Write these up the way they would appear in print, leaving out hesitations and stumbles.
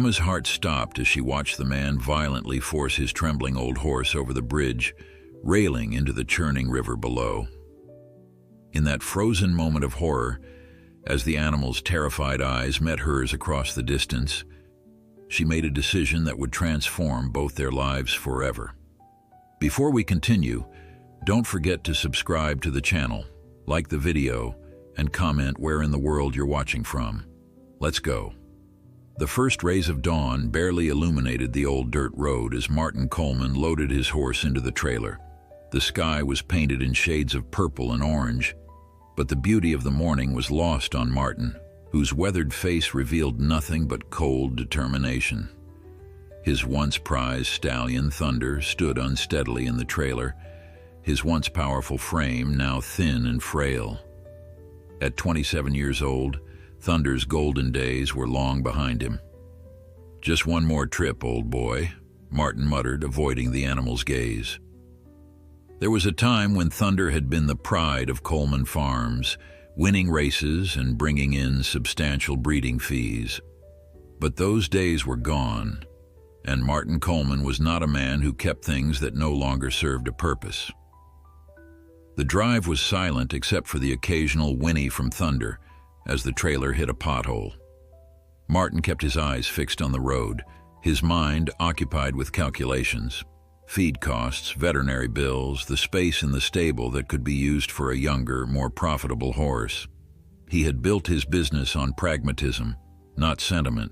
Emma's heart stopped as she watched the man violently force his trembling old horse over the bridge, railing into the churning river below. In that frozen moment of horror, as the animal's terrified eyes met hers across the distance, she made a decision that would transform both their lives forever. Before we continue, don't forget to subscribe to the channel, like the video, and comment where in the world you're watching from. Let's go. The first rays of dawn barely illuminated the old dirt road as Martin Coleman loaded his horse into the trailer. The sky was painted in shades of purple and orange, but the beauty of the morning was lost on Martin, whose weathered face revealed nothing but cold determination. His once prized stallion, Thunder, stood unsteadily in the trailer, his once powerful frame now thin and frail. At 27 years old, Thunder's golden days were long behind him. "Just one more trip, old boy," Martin muttered, avoiding the animal's gaze. There was a time when Thunder had been the pride of Coleman Farms, winning races and bringing in substantial breeding fees. But those days were gone, and Martin Coleman was not a man who kept things that no longer served a purpose. The drive was silent except for the occasional whinny from Thunder as the trailer hit a pothole. Martin kept his eyes fixed on the road, his mind occupied with calculations. Feed costs, veterinary bills, the space in the stable that could be used for a younger, more profitable horse. He had built his business on pragmatism, not sentiment.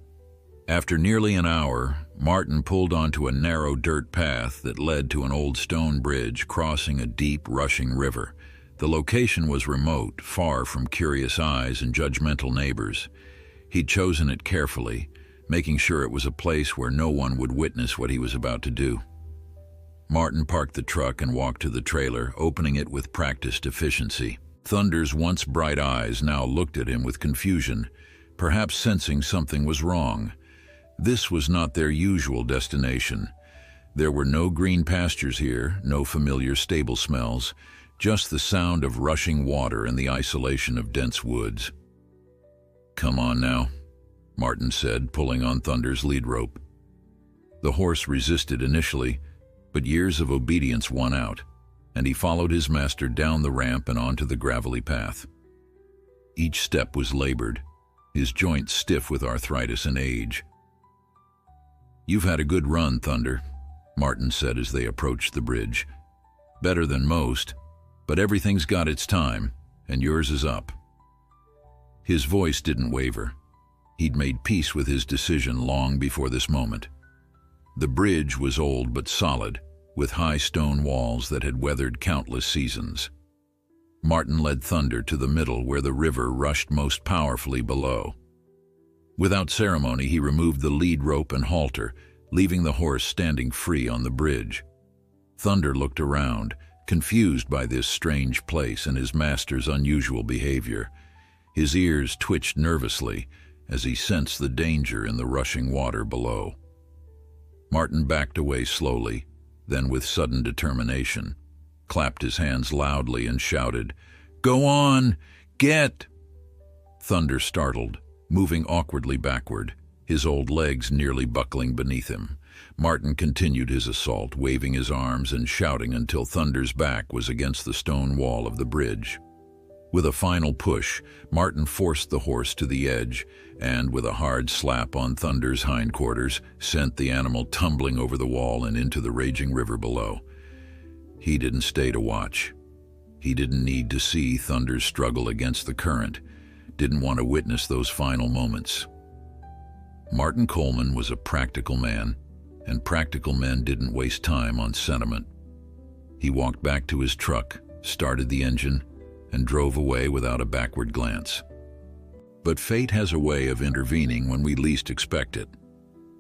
After nearly an hour, Martin pulled onto a narrow dirt path that led to an old stone bridge crossing a deep, rushing river. The location was remote, far from curious eyes and judgmental neighbors. He'd chosen it carefully, making sure it was a place where no one would witness what he was about to do. Martin parked the truck and walked to the trailer, opening it with practiced efficiency. Thunder's once bright eyes now looked at him with confusion, perhaps sensing something was wrong. This was not their usual destination. There were no green pastures here, no familiar stable smells, just the sound of rushing water and the isolation of dense woods. "Come on now," Martin said, pulling on Thunder's lead rope. The horse resisted initially, but years of obedience won out, and he followed his master down the ramp and onto the gravelly path. Each step was labored, his joints stiff with arthritis and age. "You've had a good run, Thunder," Martin said as they approached the bridge. "Better than most, but everything's got its time, and yours is up." His voice didn't waver. He'd made peace with his decision long before this moment. The bridge was old but solid, with high stone walls that had weathered countless seasons. Martin led Thunder to the middle where the river rushed most powerfully below. Without ceremony, he removed the lead rope and halter, leaving the horse standing free on the bridge. Thunder looked around, confused by this strange place and his master's unusual behavior. His ears twitched nervously as he sensed the danger in the rushing water below. Martin backed away slowly, then with sudden determination, clapped his hands loudly and shouted, "Go on! Get!" Thunder startled, moving awkwardly backward, his old legs nearly buckling beneath him. Martin continued his assault, waving his arms and shouting until Thunder's back was against the stone wall of the bridge. With a final push, Martin forced the horse to the edge and, with a hard slap on Thunder's hindquarters, sent the animal tumbling over the wall and into the raging river below. He didn't stay to watch. He didn't need to see Thunder's struggle against the current, didn't want to witness those final moments. Martin Coleman was a practical man, and practical men didn't waste time on sentiment. He walked back to his truck, started the engine, and drove away without a backward glance. But fate has a way of intervening when we least expect it.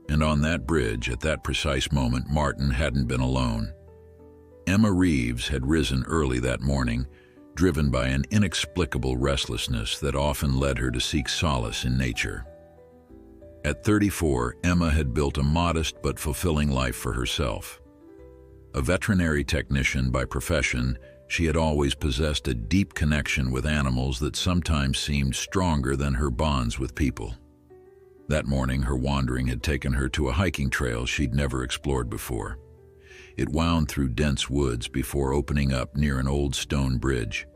And on that bridge, at that precise moment, Martin hadn't been alone. Emma Reeves had risen early that morning, driven by an inexplicable restlessness that often led her to seek solace in nature. At 34, Emma had built a modest but fulfilling life for herself. A veterinary technician by profession, she had always possessed a deep connection with animals that sometimes seemed stronger than her bonds with people. That morning, her wandering had taken her to a hiking trail she'd never explored before. It wound through dense woods before opening up near an old stone bridge.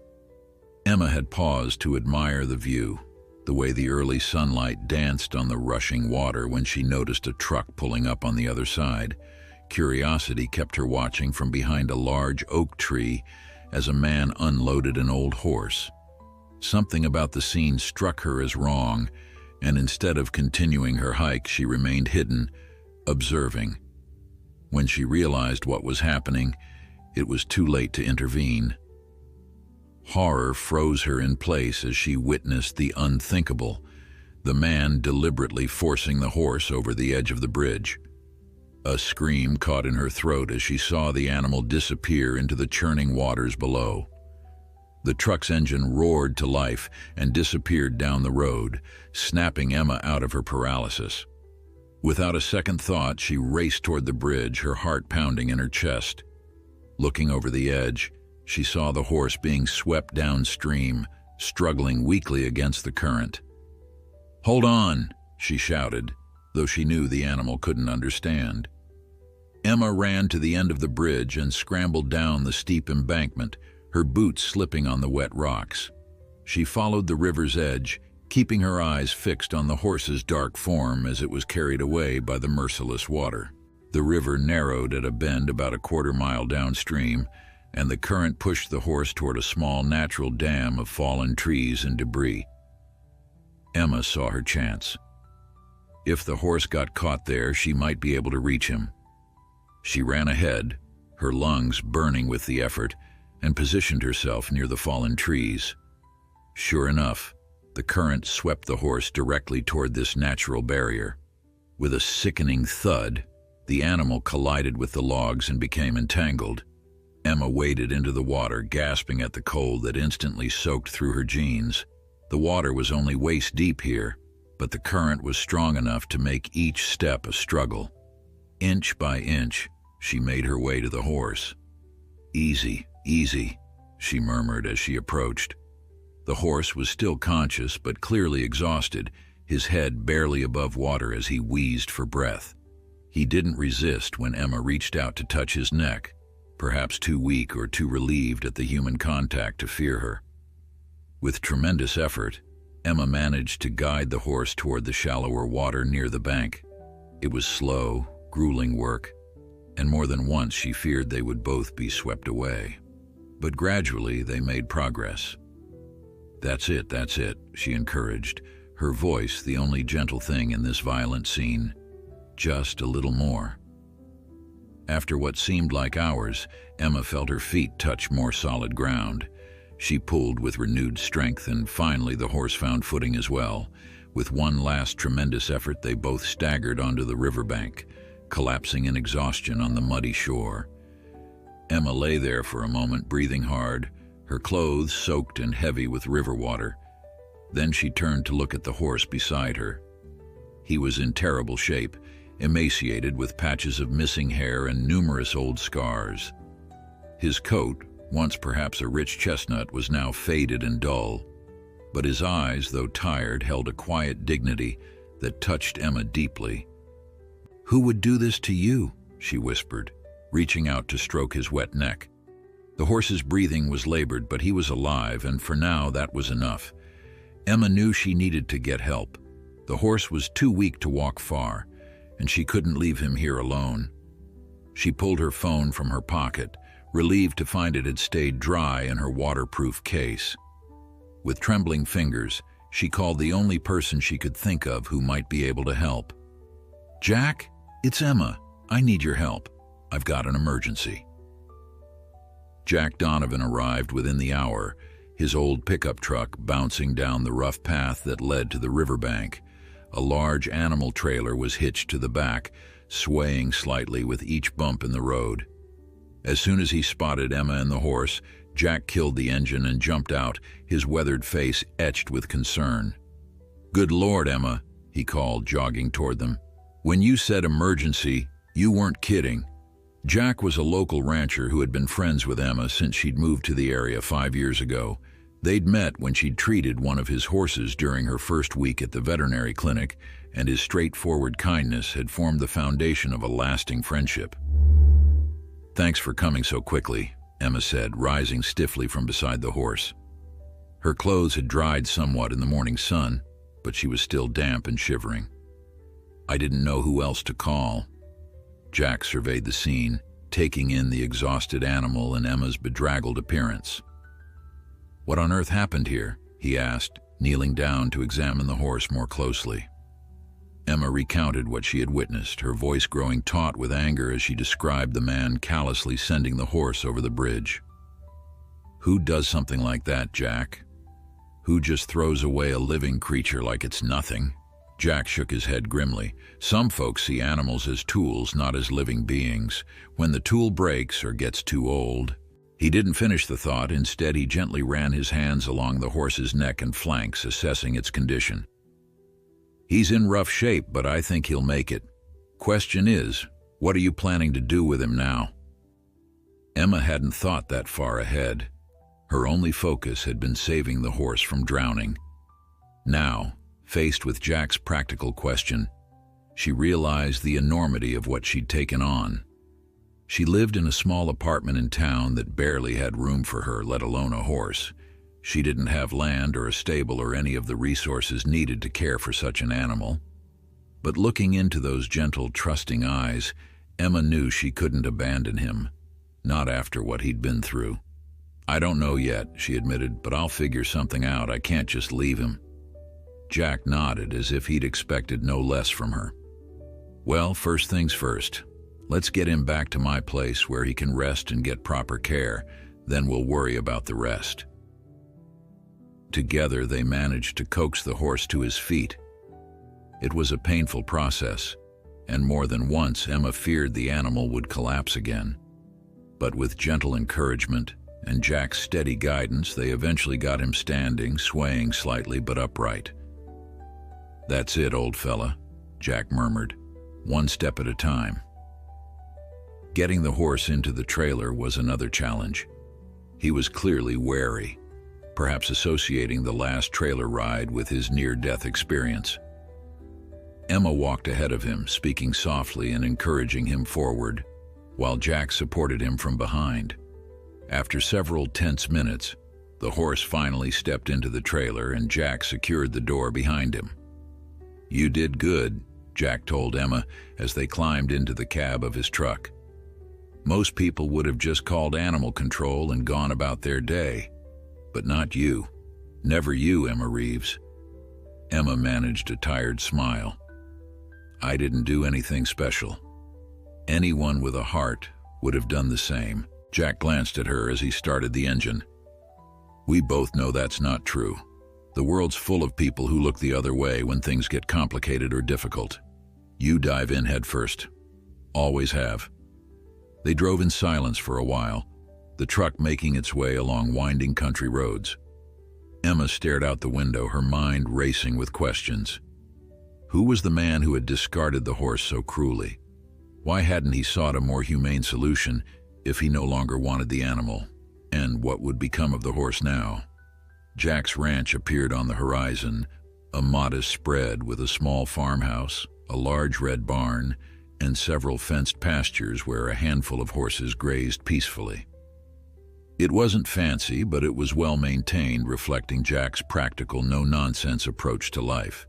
Emma had paused to admire the view, the way the early sunlight danced on the rushing water when she noticed a truck pulling up on the other side. Curiosity kept her watching from behind a large oak tree as a man unloaded an old horse. Something about the scene struck her as wrong, and instead of continuing her hike, she remained hidden, observing. When she realized what was happening, it was too late to intervene. Horror froze her in place as she witnessed the unthinkable, the man deliberately forcing the horse over the edge of the bridge. A scream caught in her throat as she saw the animal disappear into the churning waters below. The truck's engine roared to life and disappeared down the road, snapping Emma out of her paralysis. Without a second thought, she raced toward the bridge, her heart pounding in her chest. Looking over the edge, she saw the horse being swept downstream, struggling weakly against the current. "Hold on," she shouted, though she knew the animal couldn't understand. Emma ran to the end of the bridge and scrambled down the steep embankment, her boots slipping on the wet rocks. She followed the river's edge, keeping her eyes fixed on the horse's dark form as it was carried away by the merciless water. The river narrowed at a bend about a quarter-mile downstream, and the current pushed the horse toward a small natural dam of fallen trees and debris. Emma saw her chance. If the horse got caught there, she might be able to reach him. She ran ahead, her lungs burning with the effort, and positioned herself near the fallen trees. Sure enough, the current swept the horse directly toward this natural barrier. With a sickening thud, the animal collided with the logs and became entangled. Emma waded into the water, gasping at the cold that instantly soaked through her jeans. The water was only waist deep here, but the current was strong enough to make each step a struggle. Inch by inch, she made her way to the horse. "Easy, easy," she murmured as she approached. The horse was still conscious, but clearly exhausted, his head barely above water as he wheezed for breath. He didn't resist when Emma reached out to touch his neck, perhaps too weak or too relieved at the human contact to fear her. With tremendous effort, Emma managed to guide the horse toward the shallower water near the bank. It was slow, grueling work, and more than once she feared they would both be swept away. But gradually they made progress. That's it," she encouraged, her voice the only gentle thing in this violent scene. "Just a little more." After what seemed like hours, Emma felt her feet touch more solid ground. She pulled with renewed strength, and finally the horse found footing as well. With one last tremendous effort, they both staggered onto the riverbank, collapsing in exhaustion on the muddy shore. Emma lay there for a moment, breathing hard, her clothes soaked and heavy with river water. Then she turned to look at the horse beside her. He was in terrible shape, emaciated with patches of missing hair and numerous old scars. His coat, once perhaps a rich chestnut, was now faded and dull, but his eyes, though tired, held a quiet dignity that touched Emma deeply. "Who would do this to you?" she whispered, reaching out to stroke his wet neck. The horse's breathing was labored, but he was alive, and for now that was enough. Emma knew she needed to get help. The horse was too weak to walk far, and she couldn't leave him here alone. She pulled her phone from her pocket, relieved to find it had stayed dry in her waterproof case. With trembling fingers, she called the only person she could think of who might be able to help. "Jack, it's Emma. I need your help. I've got an emergency." Jack Donovan arrived within the hour, his old pickup truck bouncing down the rough path that led to the riverbank. A large animal trailer was hitched to the back, swaying slightly with each bump in the road. As soon as he spotted Emma and the horse, Jack killed the engine and jumped out, his weathered face etched with concern. "Good Lord, Emma," he called, jogging toward them. "When you said emergency, you weren't kidding." Jack was a local rancher who had been friends with Emma since she'd moved to the area 5 years ago. They'd met when she'd treated one of his horses during her first week at the veterinary clinic, and his straightforward kindness had formed the foundation of a lasting friendship. "Thanks for coming so quickly," Emma said, rising stiffly from beside the horse. Her clothes had dried somewhat in the morning sun, but she was still damp and shivering. "I didn't know who else to call." Jack surveyed the scene, taking in the exhausted animal and Emma's bedraggled appearance. "What on earth happened here?" he asked, kneeling down to examine the horse more closely. Emma recounted what she had witnessed, her voice growing taut with anger as she described the man callously sending the horse over the bridge. "Who does something like that, Jack? Who just throws away a living creature like it's nothing?" Jack shook his head grimly. "Some folks see animals as tools, not as living beings. When the tool breaks or gets too old..." He didn't finish the thought. Instead, he gently ran his hands along the horse's neck and flanks, assessing its condition. "He's in rough shape, but I think he'll make it. Question is, what are you planning to do with him now?" Emma hadn't thought that far ahead. Her only focus had been saving the horse from drowning. Now, faced with Jack's practical question, she realized the enormity of what she'd taken on. She lived in a small apartment in town that barely had room for her, let alone a horse. She didn't have land or a stable or any of the resources needed to care for such an animal. But looking into those gentle, trusting eyes, Emma knew she couldn't abandon him, not after what he'd been through. "I don't know yet," she admitted, "but I'll figure something out. I can't just leave him." Jack nodded as if he'd expected no less from her. "Well, first things first. Let's get him back to my place where he can rest and get proper care. Then we'll worry about the rest." Together, they managed to coax the horse to his feet. It was a painful process, and more than once Emma feared the animal would collapse again. But with gentle encouragement and Jack's steady guidance, they eventually got him standing, swaying slightly but upright. "That's it, old fella," Jack murmured, "one step at a time." Getting the horse into the trailer was another challenge. He was clearly wary, perhaps associating the last trailer ride with his near-death experience. Emma walked ahead of him, speaking softly and encouraging him forward, while Jack supported him from behind. After several tense minutes, the horse finally stepped into the trailer and Jack secured the door behind him. "You did good," Jack told Emma as they climbed into the cab of his truck. "Most people would have just called animal control and gone about their day. But not you. Never you, Emma Reeves." Emma managed a tired smile. "I didn't do anything special. Anyone with a heart would have done the same." Jack glanced at her as he started the engine. "We both know that's not true. The world's full of people who look the other way when things get complicated or difficult. You dive in head first. Always have." They drove in silence for a while, the truck making its way along winding country roads. Emma stared out the window, her mind racing with questions. Who was the man who had discarded the horse so cruelly? Why hadn't he sought a more humane solution if he no longer wanted the animal? And what would become of the horse now? Jack's ranch appeared on the horizon, a modest spread with a small farmhouse, a large red barn, and several fenced pastures where a handful of horses grazed peacefully. It wasn't fancy, but it was well maintained, reflecting Jack's practical, no-nonsense approach to life.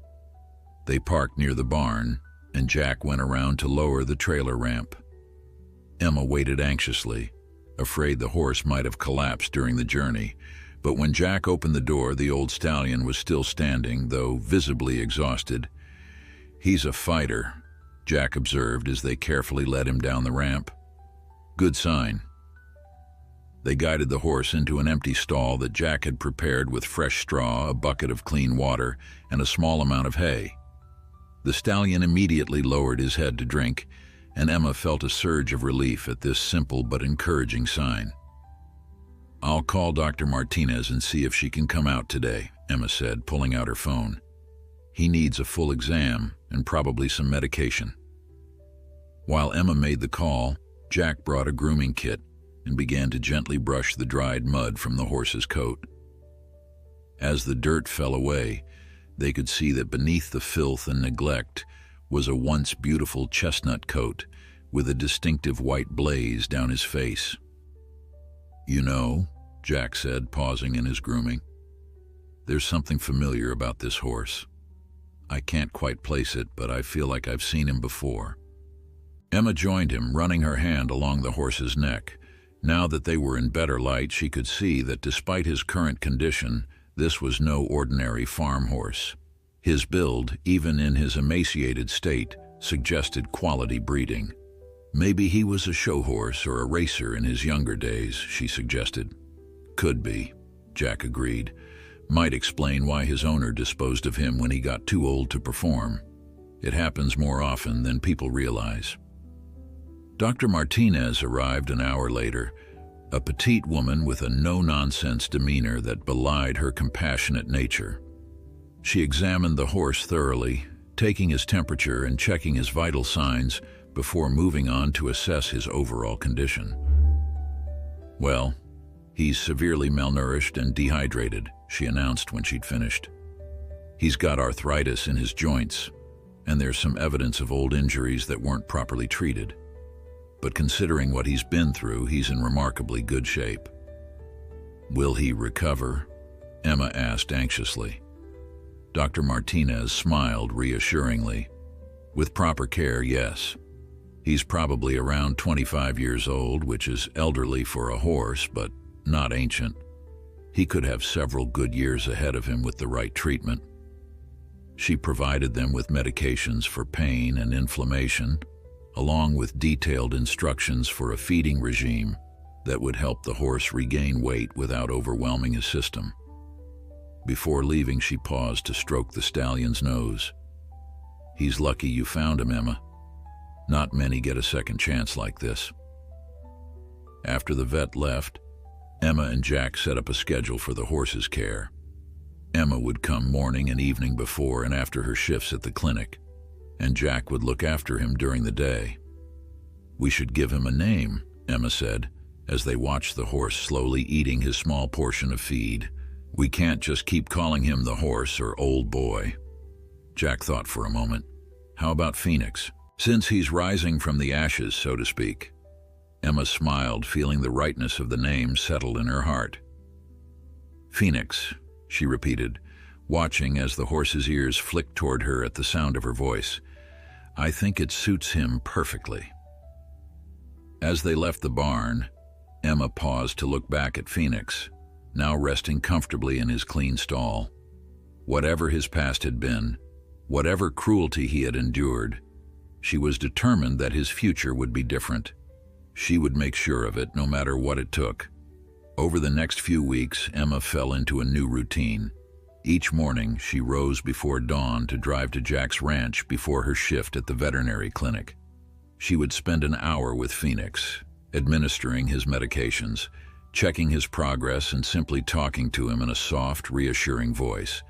They parked near the barn, and Jack went around to lower the trailer ramp. Emma waited anxiously, afraid the horse might have collapsed during the journey, but when Jack opened the door, the old stallion was still standing, though visibly exhausted. "He's a fighter," Jack observed as they carefully led him down the ramp. "Good sign." They guided the horse into an empty stall that Jack had prepared with fresh straw, a bucket of clean water, and a small amount of hay. The stallion immediately lowered his head to drink, and Emma felt a surge of relief at this simple but encouraging sign. "I'll call Dr. Martinez and see if she can come out today," Emma said, pulling out her phone. "He needs a full exam and probably some medication." While Emma made the call, Jack brought a grooming kit and began to gently brush the dried mud from the horse's coat. As the dirt fell away, they could see that beneath the filth and neglect was a once beautiful chestnut coat with a distinctive white blaze down his face. "You know," Jack said, pausing in his grooming, "there's something familiar about this horse. I can't quite place it, but I feel like I've seen him before." Emma joined him, running her hand along the horse's neck. Now that they were in better light, she could see that despite his current condition, this was no ordinary farm horse. His build, even in his emaciated state, suggested quality breeding. "Maybe he was a show horse or a racer in his younger days," she suggested. "Could be," Jack agreed. "Might explain why his owner disposed of him when he got too old to perform. It happens more often than people realize." Dr. Martinez arrived an hour later, a petite woman with a no-nonsense demeanor that belied her compassionate nature. She examined the horse thoroughly, taking his temperature and checking his vital signs before moving on to assess his overall condition. "Well, he's severely malnourished and dehydrated," she announced when she'd finished. "He's got arthritis in his joints, and there's some evidence of old injuries that weren't properly treated. But considering what he's been through, he's in remarkably good shape." "Will he recover?" Emma asked anxiously. Dr. Martinez smiled reassuringly. "With proper care, yes. He's probably around 25 years old, which is elderly for a horse, but not ancient. He could have several good years ahead of him with the right treatment." She provided them with medications for pain and inflammation, along with detailed instructions for a feeding regime that would help the horse regain weight without overwhelming his system. Before leaving, she paused to stroke the stallion's nose. "He's lucky you found him, Emma. Not many get a second chance like this." After the vet left, Emma and Jack set up a schedule for the horse's care. Emma would come morning and evening before and after her shifts at the clinic, and Jack would look after him during the day. "We should give him a name," Emma said, as they watched the horse slowly eating his small portion of feed. "We can't just keep calling him the horse or old boy." Jack thought for a moment. "How about Phoenix? Since he's rising from the ashes, so to speak." Emma smiled, feeling the rightness of the name settle in her heart. "Phoenix," she repeated, watching as the horse's ears flicked toward her at the sound of her voice. "I think it suits him perfectly." As they left the barn, Emma paused to look back at Phoenix, now resting comfortably in his clean stall. Whatever his past had been, whatever cruelty he had endured, she was determined that his future would be different. She would make sure of it, no matter what it took. Over the next few weeks, Emma fell into a new routine. Each morning, she rose before dawn to drive to Jack's ranch before her shift at the veterinary clinic. She would spend an hour with Phoenix, administering his medications, checking his progress, and simply talking to him in a soft, reassuring voice.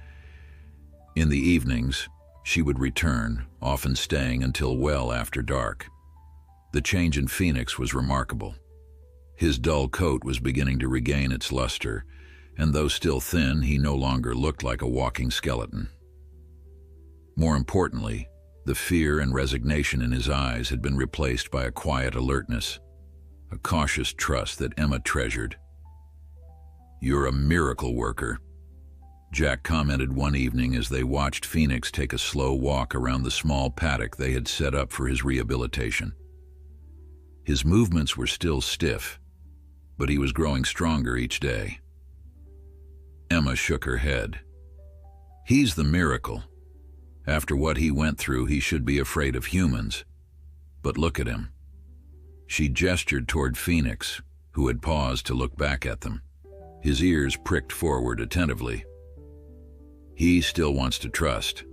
In the evenings, she would return, often staying until well after dark. The change in Phoenix was remarkable. His dull coat was beginning to regain its luster, and though still thin, he no longer looked like a walking skeleton. More importantly, the fear and resignation in his eyes had been replaced by a quiet alertness, a cautious trust that Emma treasured. "You're a miracle worker," Jack commented one evening as they watched Phoenix take a slow walk around the small paddock they had set up for his rehabilitation. His movements were still stiff, but he was growing stronger each day. Emma shook her head. "He's the miracle. After what he went through, he should be afraid of humans. But look at him." She gestured toward Phoenix, who had paused to look back at them. His ears pricked forward attentively. "He still wants to trust."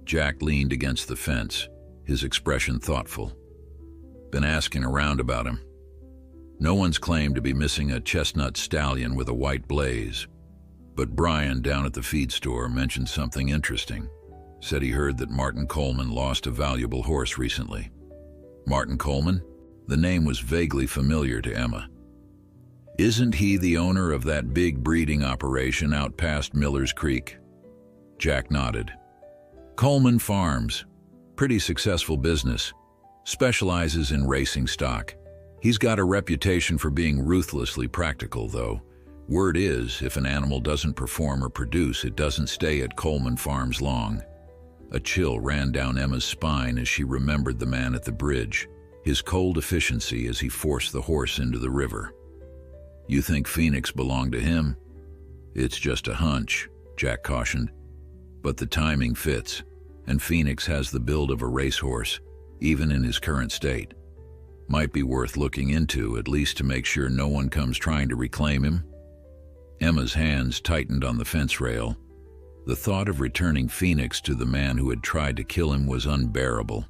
Jack leaned against the fence, his expression thoughtful. "Been asking around about him. No one's claimed to be missing a chestnut stallion with a white blaze. But Brian down at the feed store mentioned something interesting. Said he heard that Martin Coleman lost a valuable horse recently." "Martin Coleman?" The name was vaguely familiar to Emma. Isn't he the owner of that big breeding operation out past Miller's Creek? Jack nodded. Coleman Farms. Pretty successful business. Specializes in racing stock. He's got a reputation for being ruthlessly practical, though. Word is, if an animal doesn't perform or produce, it doesn't stay at Coleman Farms long. A chill ran down Emma's spine as she remembered the man at the bridge, his cold efficiency as he forced the horse into the river. You think Phoenix belonged to him? It's just a hunch, Jack cautioned. But the timing fits, and Phoenix has the build of a racehorse, even in his current state. Might be worth looking into, at least to make sure no one comes trying to reclaim him. Emma's hands tightened on the fence rail. The thought of returning Phoenix to the man who had tried to kill him was unbearable.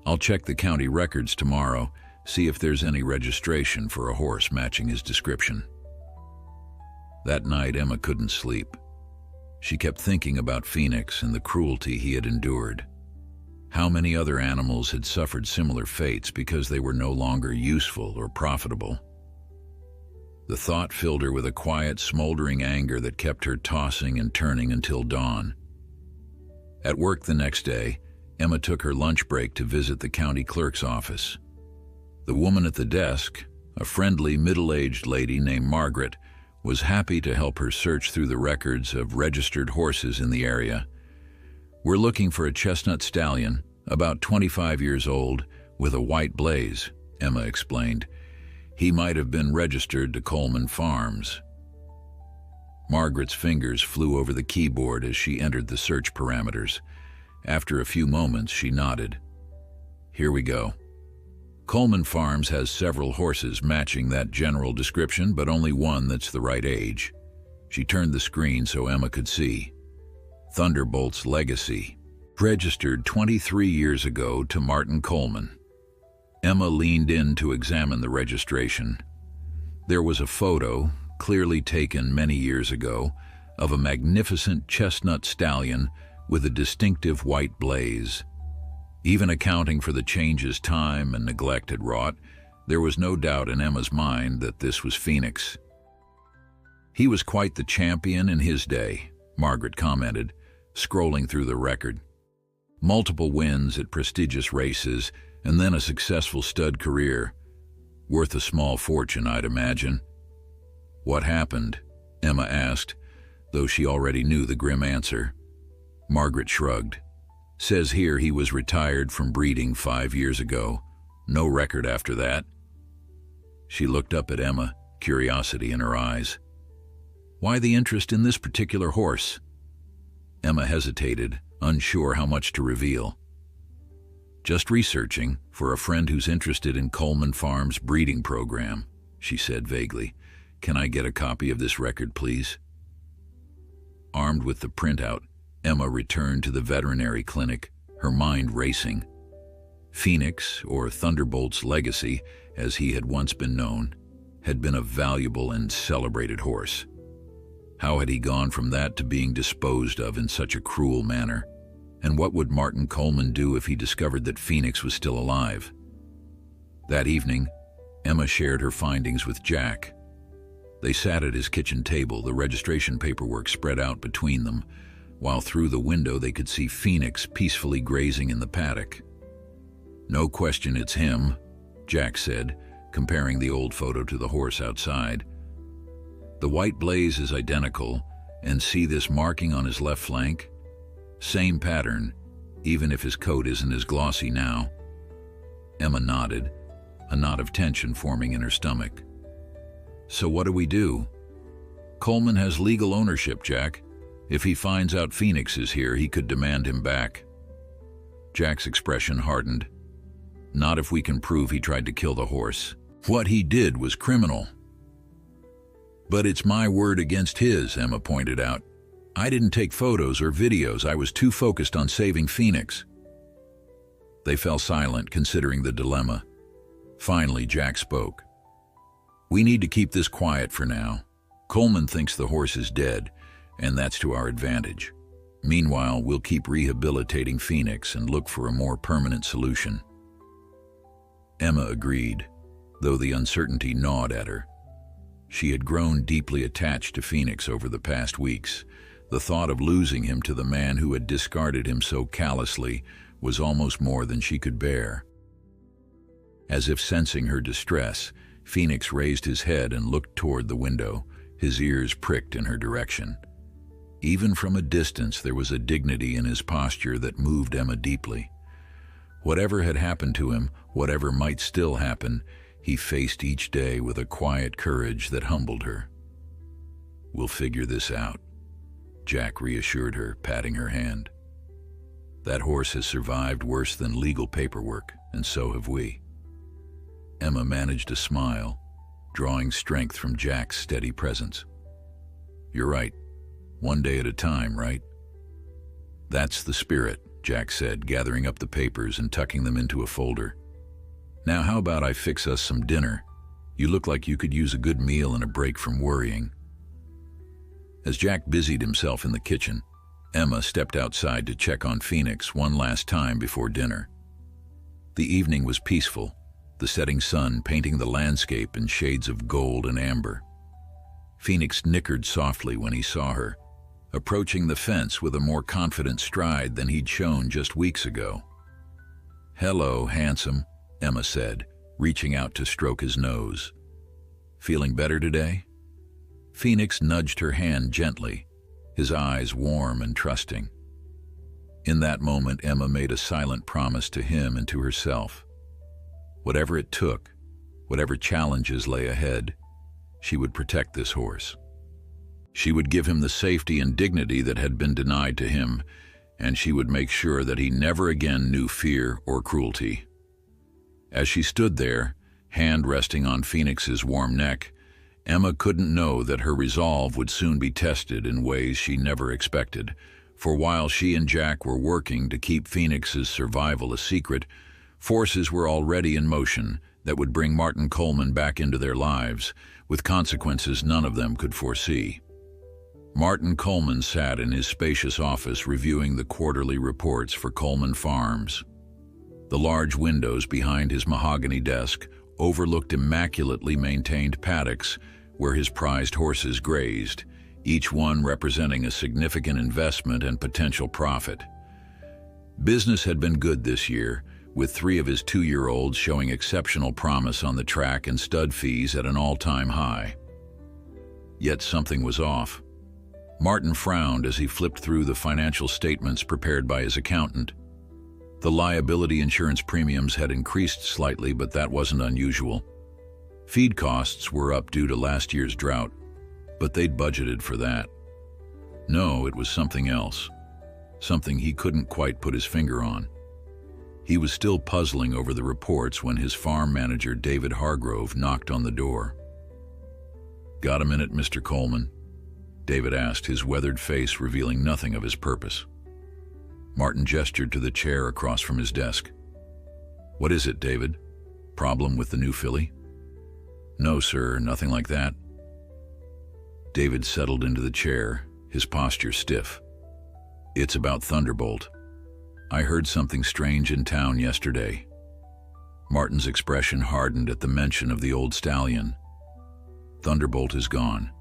I'll check the county records tomorrow, see if there's any registration for a horse matching his description. That night, Emma couldn't sleep. She kept thinking about Phoenix and the cruelty he had endured. How many other animals had suffered similar fates because they were no longer useful or profitable? The thought filled her with a quiet, smoldering anger that kept her tossing and turning until dawn. At work the next day, Emma took her lunch break to visit the county clerk's office. The woman at the desk, a friendly, middle-aged lady named Margaret, was happy to help her search through the records of registered horses in the area. We're looking for a chestnut stallion, about 25 years old, with a white blaze, Emma explained. He might have been registered to Coleman Farms. Margaret's fingers flew over the keyboard as she entered the search parameters. After a few moments, she nodded. Here we go. Coleman Farms has several horses matching that general description, but only one that's the right age. She turned the screen so Emma could see. Thunderbolt's Legacy, registered 23 years ago to Martin Coleman. Emma leaned in to examine the registration. There was a photo, clearly taken many years ago, of a magnificent chestnut stallion with a distinctive white blaze. Even accounting for the changes time and neglect had wrought, there was no doubt in Emma's mind that this was Phoenix. He was quite the champion in his day, Margaret commented, scrolling through the record. Multiple wins at prestigious races, and then a successful stud career. Worth a small fortune, I'd imagine. What happened? Emma asked, though she already knew the grim answer. Margaret shrugged. Says here he was retired from breeding 5 years ago. No record after that. She looked up at Emma, curiosity in her eyes. Why the interest in this particular horse? Emma hesitated, unsure how much to reveal. Just researching for a friend who's interested in Coleman Farms' breeding program, she said vaguely. Can I get a copy of this record, please? Armed with the printout, Emma returned to the veterinary clinic, her mind racing. Phoenix, or Thunderbolt's Legacy, as he had once been known, had been a valuable and celebrated horse. How had he gone from that to being disposed of in such a cruel manner? And what would Martin Coleman do if he discovered that Phoenix was still alive? That evening, Emma shared her findings with Jack. They sat at his kitchen table, the registration paperwork spread out between them, while through the window they could see Phoenix peacefully grazing in the paddock. No question it's him, Jack said, comparing the old photo to the horse outside. The white blaze is identical, and see this marking on his left flank? Same pattern, even if his coat isn't as glossy now. Emma nodded, a knot of tension forming in her stomach. So what do we do? Coleman has legal ownership, Jack. If he finds out Phoenix is here, he could demand him back. Jack's expression hardened. Not if we can prove he tried to kill the horse. What he did was criminal. But it's my word against his, Emma pointed out. I didn't take photos or videos. I was too focused on saving Phoenix. They fell silent, considering the dilemma. Finally, Jack spoke. We need to keep this quiet for now. Coleman thinks the horse is dead, and that's to our advantage. Meanwhile, we'll keep rehabilitating Phoenix and look for a more permanent solution. Emma agreed, though the uncertainty gnawed at her. She had grown deeply attached to Phoenix over the past weeks. The thought of losing him to the man who had discarded him so callously was almost more than she could bear. As if sensing her distress, Phoenix raised his head and looked toward the window, his ears pricked in her direction. Even from a distance, there was a dignity in his posture that moved Emma deeply. Whatever had happened to him, whatever might still happen, he faced each day with a quiet courage that humbled her. "We'll figure this out," Jack reassured her, patting her hand. "That horse has survived worse than legal paperwork, and so have we." Emma managed a smile, drawing strength from Jack's steady presence. "You're right. One day at a time, right?" "That's the spirit," Jack said, gathering up the papers and tucking them into a folder. "Now how about I fix us some dinner? You look like you could use a good meal and a break from worrying." As Jack busied himself in the kitchen, Emma stepped outside to check on Phoenix one last time before dinner. The evening was peaceful, the setting sun painting the landscape in shades of gold and amber. Phoenix nickered softly when he saw her, approaching the fence with a more confident stride than he'd shown just weeks ago. "Hello, handsome," Emma said, reaching out to stroke his nose. "Feeling better today?" Phoenix nudged her hand gently, his eyes warm and trusting. In that moment, Emma made a silent promise to him and to herself. Whatever it took, whatever challenges lay ahead, she would protect this horse. She would give him the safety and dignity that had been denied to him, and she would make sure that he never again knew fear or cruelty. As she stood there, hand resting on Phoenix's warm neck, Emma couldn't know that her resolve would soon be tested in ways she never expected, for while she and Jack were working to keep Phoenix's survival a secret, forces were already in motion that would bring Martin Coleman back into their lives, with consequences none of them could foresee. Martin Coleman sat in his spacious office reviewing the quarterly reports for Coleman Farms. The large windows behind his mahogany desk overlooked immaculately maintained paddocks where his prized horses grazed, each one representing a significant investment and potential profit. Business had been good this year, with 3 of his 2-year-olds showing exceptional promise on the track and stud fees at an all-time high. Yet something was off. Martin frowned as he flipped through the financial statements prepared by his accountant. The liability insurance premiums had increased slightly, but that wasn't unusual. Feed costs were up due to last year's drought, but they'd budgeted for that. No, it was something else, something he couldn't quite put his finger on. He was still puzzling over the reports when his farm manager, David Hargrove, knocked on the door. "Got a minute, Mr. Coleman?" David asked, his weathered face revealing nothing of his purpose. Martin gestured to the chair across from his desk. "What is it, David? Problem with the new filly?" "No, sir, nothing like that." David settled into the chair, his posture stiff. "It's about Thunderbolt. I heard something strange in town yesterday." Martin's expression hardened at the mention of the old stallion. "Thunderbolt is gone.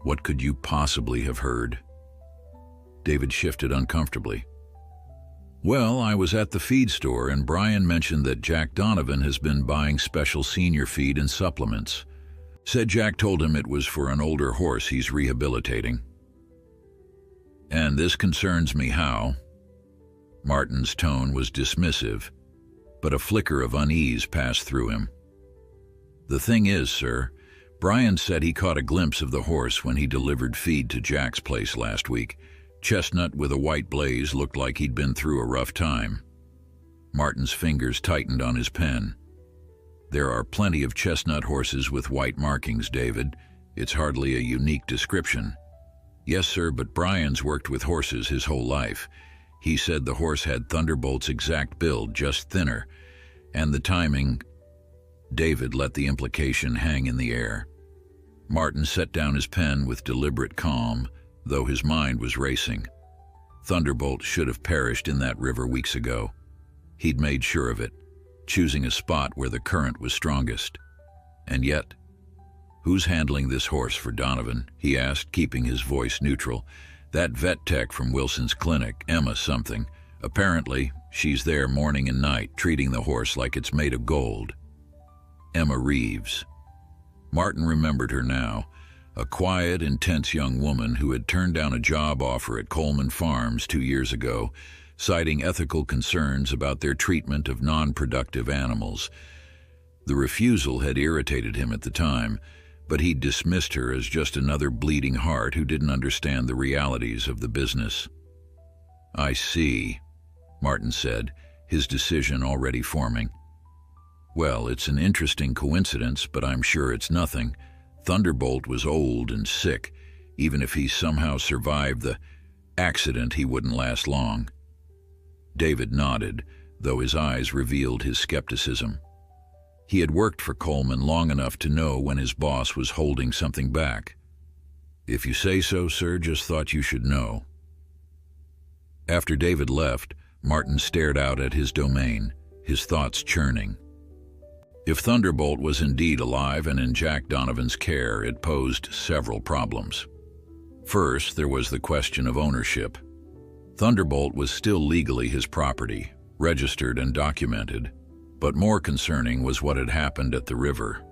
What could you possibly have heard?" David shifted uncomfortably. "Well, I was at the feed store and Brian mentioned that Jack Donovan has been buying special senior feed and supplements. Said Jack told him it was for an older horse he's rehabilitating." "And this concerns me how?" Martin's tone was dismissive, but a flicker of unease passed through him. "The thing is, sir, Brian said he caught a glimpse of the horse when he delivered feed to Jack's place last week. Chestnut with a white blaze looked like he'd been through a rough time." Martin's fingers tightened on his pen. "There are plenty of chestnut horses with white markings, David. It's hardly a unique description." "Yes, sir, but Brian's worked with horses his whole life. He said the horse had Thunderbolt's exact build, just thinner. And the timing—" David let the implication hang in the air. Martin set down his pen with deliberate calm, though his mind was racing. Thunderbolt should have perished in that river weeks ago. He'd made sure of it, choosing a spot where the current was strongest. And yet, "Who's handling this horse for Donovan?" he asked, keeping his voice neutral. "That vet tech from Wilson's clinic, Emma something. Apparently, she's there morning and night, treating the horse like it's made of gold." Emma Reeves. Martin remembered her now, a quiet, intense young woman who had turned down a job offer at Coleman Farms 2 years ago, citing ethical concerns about their treatment of non-productive animals. The refusal had irritated him at the time, but he dismissed her as just another bleeding heart who didn't understand the realities of the business. "I see," Martin said, his decision already forming. "Well, it's an interesting coincidence, but I'm sure it's nothing. Thunderbolt was old and sick. Even if he somehow survived the accident, he wouldn't last long." David nodded, though his eyes revealed his skepticism. He had worked for Coleman long enough to know when his boss was holding something back. "If you say so, sir, just thought you should know." After David left, Martin stared out at his domain, his thoughts churning. If Thunderbolt was indeed alive and in Jack Donovan's care, it posed several problems. First, there was the question of ownership. Thunderbolt was still legally his property, registered and documented, but more concerning was what had happened at the river.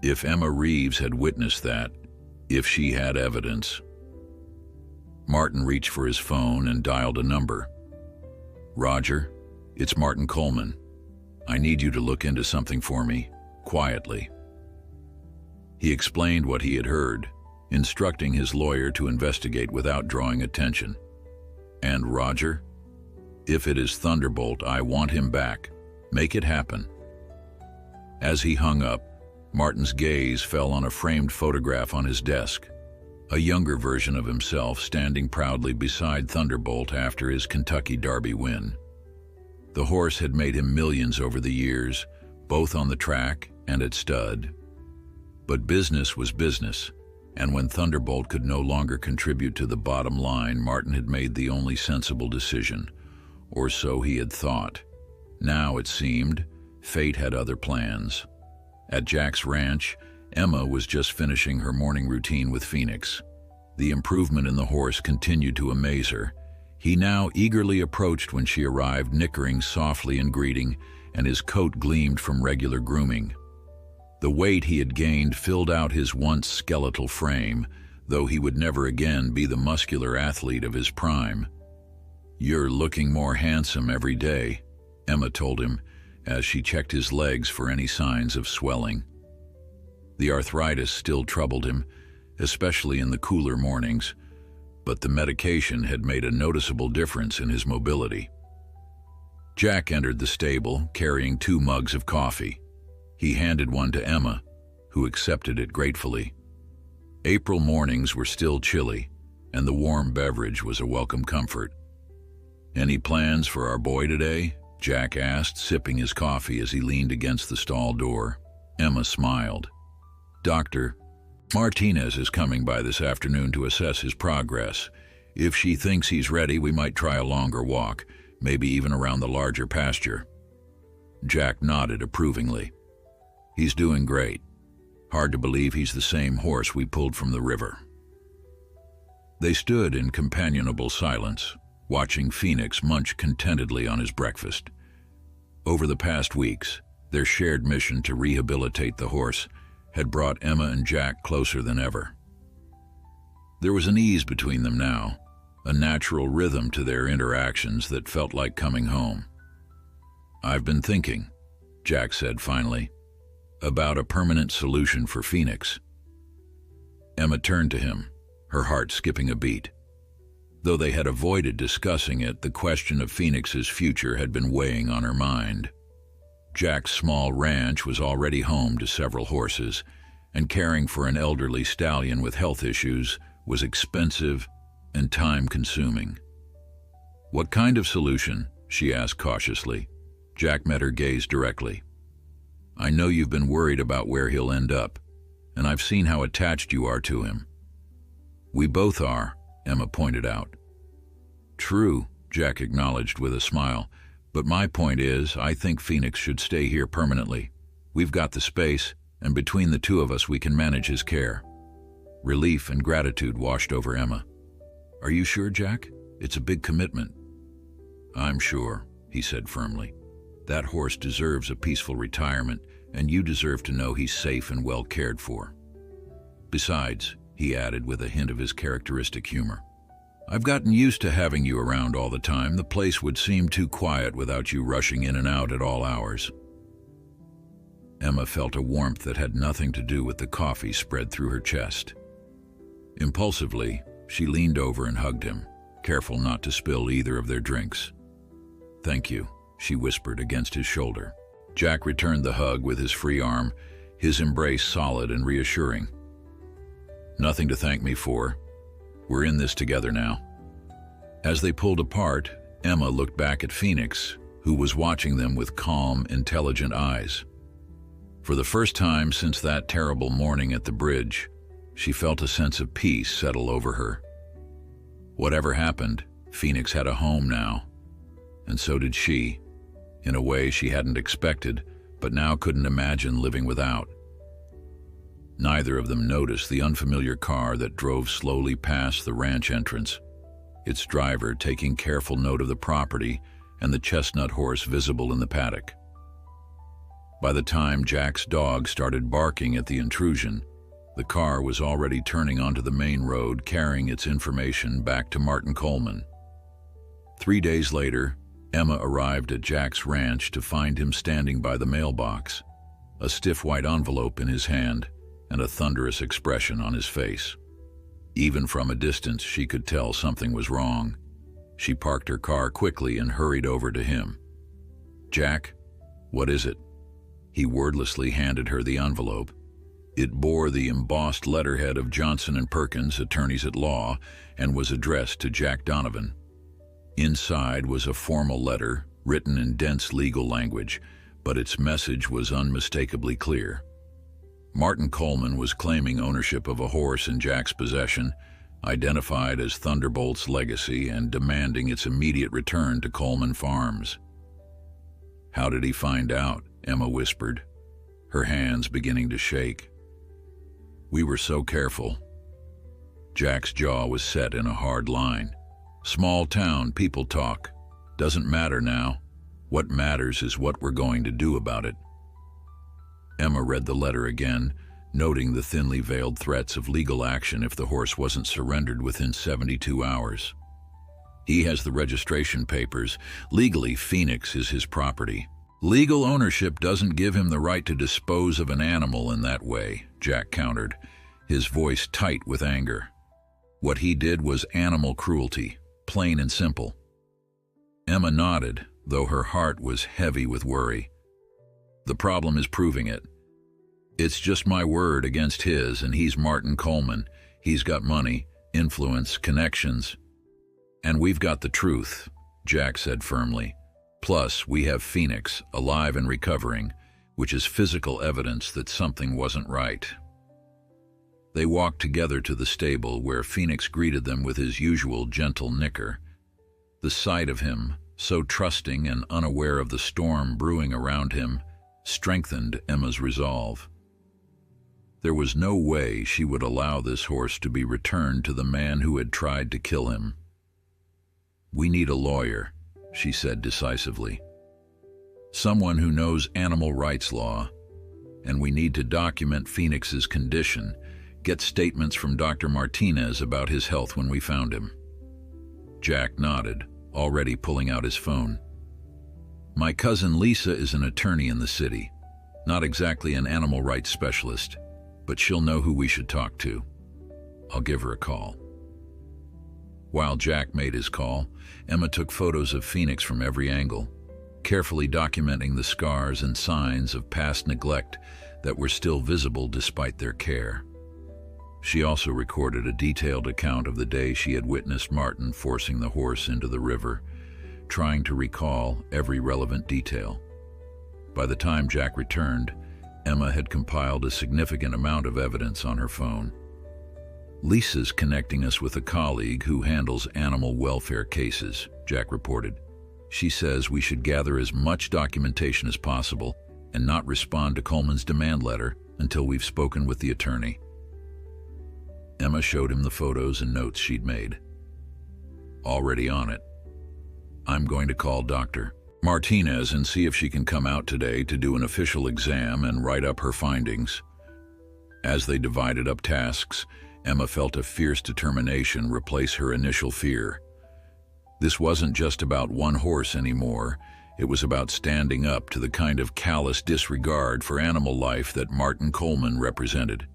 If Emma Reeves had witnessed that, if she had evidence. Martin reached for his phone and dialed a number. "Roger, it's Martin Coleman. I need you to look into something for me, quietly." He explained what he had heard, instructing his lawyer to investigate without drawing attention. "And Roger, if it is Thunderbolt, I want him back. Make it happen." As he hung up, Martin's gaze fell on a framed photograph on his desk, a younger version of himself standing proudly beside Thunderbolt after his Kentucky Derby win. The horse had made him millions over the years, both on the track and at stud. But business was business, and when Thunderbolt could no longer contribute to the bottom line, Martin had made the only sensible decision, or so he had thought. Now, it seemed, fate had other plans. At Jack's ranch, Emma was just finishing her morning routine with Phoenix. The improvement in the horse continued to amaze her. He now eagerly approached when she arrived, nickering softly in greeting, and his coat gleamed from regular grooming. The weight he had gained filled out his once skeletal frame, though he would never again be the muscular athlete of his prime. "You're looking more handsome every day," Emma told him, as she checked his legs for any signs of swelling. The arthritis still troubled him, especially in the cooler mornings, but the medication had made a noticeable difference in his mobility. Jack entered the stable, carrying 2 mugs of coffee. He handed one to Emma, who accepted it gratefully. April mornings were still chilly, and the warm beverage was a welcome comfort. "Any plans for our boy today?" Jack asked, sipping his coffee as he leaned against the stall door. Emma smiled. "Dr. Martinez is coming by this afternoon to assess his progress. If she thinks he's ready, we might try a longer walk, maybe even around the larger pasture." Jack nodded approvingly. "He's doing great. Hard to believe he's the same horse we pulled from the river." They stood in companionable silence, watching Phoenix munch contentedly on his breakfast. Over the past weeks, their shared mission to rehabilitate the horse had brought Emma and Jack closer than ever. There was an ease between them now, a natural rhythm to their interactions that felt like coming home. "I've been thinking," Jack said finally, "about a permanent solution for Phoenix." Emma turned to him, her heart skipping a beat. Though they had avoided discussing it, the question of Phoenix's future had been weighing on her mind. Jack's small ranch was already home to several horses, and caring for an elderly stallion with health issues was expensive and time-consuming. "What kind of solution?" she asked cautiously. Jack met her gaze directly. "I know you've been worried about where he'll end up, and I've seen how attached you are to him." "We both are," Emma pointed out. "True," Jack acknowledged with a smile, "but my point is, I think Phoenix should stay here permanently. We've got the space, and between the two of us we can manage his care." Relief and gratitude washed over Emma. "Are you sure, Jack? It's a big commitment." "I'm sure," he said firmly. "That horse deserves a peaceful retirement, and you deserve to know he's safe and well cared for. Besides," he added with a hint of his characteristic humor, "I've gotten used to having you around all the time. The place would seem too quiet without you rushing in and out at all hours." Emma felt a warmth that had nothing to do with the coffee spread through her chest. Impulsively, she leaned over and hugged him, careful not to spill either of their drinks. "Thank you," she whispered against his shoulder. Jack returned the hug with his free arm, his embrace solid and reassuring. "Nothing to thank me for. We're in this together now." As they pulled apart, Emma looked back at Phoenix, who was watching them with calm, intelligent eyes. For the first time since that terrible morning at the bridge, she felt a sense of peace settle over her. Whatever happened, Phoenix had a home now, and so did she, in a way she hadn't expected, but now couldn't imagine living without. Neither of them noticed the unfamiliar car that drove slowly past the ranch entrance, its driver taking careful note of the property and the chestnut horse visible in the paddock. By the time Jack's dog started barking at the intrusion, the car was already turning onto the main road, carrying its information back to Martin Coleman. 3 days later, Emma arrived at Jack's ranch to find him standing by the mailbox, a stiff white envelope in his hand and a thunderous expression on his face. Even from a distance, she could tell something was wrong. She parked her car quickly and hurried over to him. "Jack, what is it?" He wordlessly handed her the envelope. It bore the embossed letterhead of Johnson & Perkins, attorneys at law, and was addressed to Jack Donovan. Inside was a formal letter, written in dense legal language, but its message was unmistakably clear. Martin Coleman was claiming ownership of a horse in Jack's possession, identified as Thunderbolt's Legacy, and demanding its immediate return to Coleman Farms. "How did he find out?" Emma whispered, her hands beginning to shake. "We were so careful." Jack's jaw was set in a hard line. "Small town, people talk. Doesn't matter now. What matters is what we're going to do about it." Emma read the letter again, noting the thinly veiled threats of legal action if the horse wasn't surrendered within 72 hours. "He has the registration papers. Legally, Phoenix is his property. Legal ownership doesn't give him the right to dispose of an animal in that way," Jack countered, his voice tight with anger. "What he did was animal cruelty, plain and simple." Emma nodded, though her heart was heavy with worry. "The problem is proving it. It's just my word against his, and he's Martin Coleman. He's got money, influence, connections. And we've got the truth," Jack said firmly. "Plus, we have Phoenix, alive and recovering, which is physical evidence that something wasn't right." They walked together to the stable, where Phoenix greeted them with his usual gentle nicker. The sight of him, so trusting and unaware of the storm brewing around him, strengthened Emma's resolve. There was no way she would allow this horse to be returned to the man who had tried to kill him. "We need a lawyer," she said decisively. "Someone who knows animal rights law, and we need to document Phoenix's condition, get statements from Dr. Martinez about his health when we found him." Jack nodded, already pulling out his phone. "My cousin Lisa is an attorney in the city. Not exactly an animal rights specialist, but she'll know who we should talk to. I'll give her a call." While Jack made his call, Emma took photos of Phoenix from every angle, carefully documenting the scars and signs of past neglect that were still visible despite their care. She also recorded a detailed account of the day she had witnessed Martin forcing the horse into the river, trying to recall every relevant detail. By the time Jack returned, Emma had compiled a significant amount of evidence on her phone. "Lisa's connecting us with a colleague who handles animal welfare cases," Jack reported. "She says we should gather as much documentation as possible and not respond to Coleman's demand letter until we've spoken with the attorney." Emma showed him the photos and notes she'd made. "Already on it. I'm going to call Dr. Martinez and see if she can come out today to do an official exam and write up her findings." As they divided up tasks, Emma felt a fierce determination replace her initial fear. This wasn't just about one horse anymore. It was about standing up to the kind of callous disregard for animal life that Martin Coleman represented.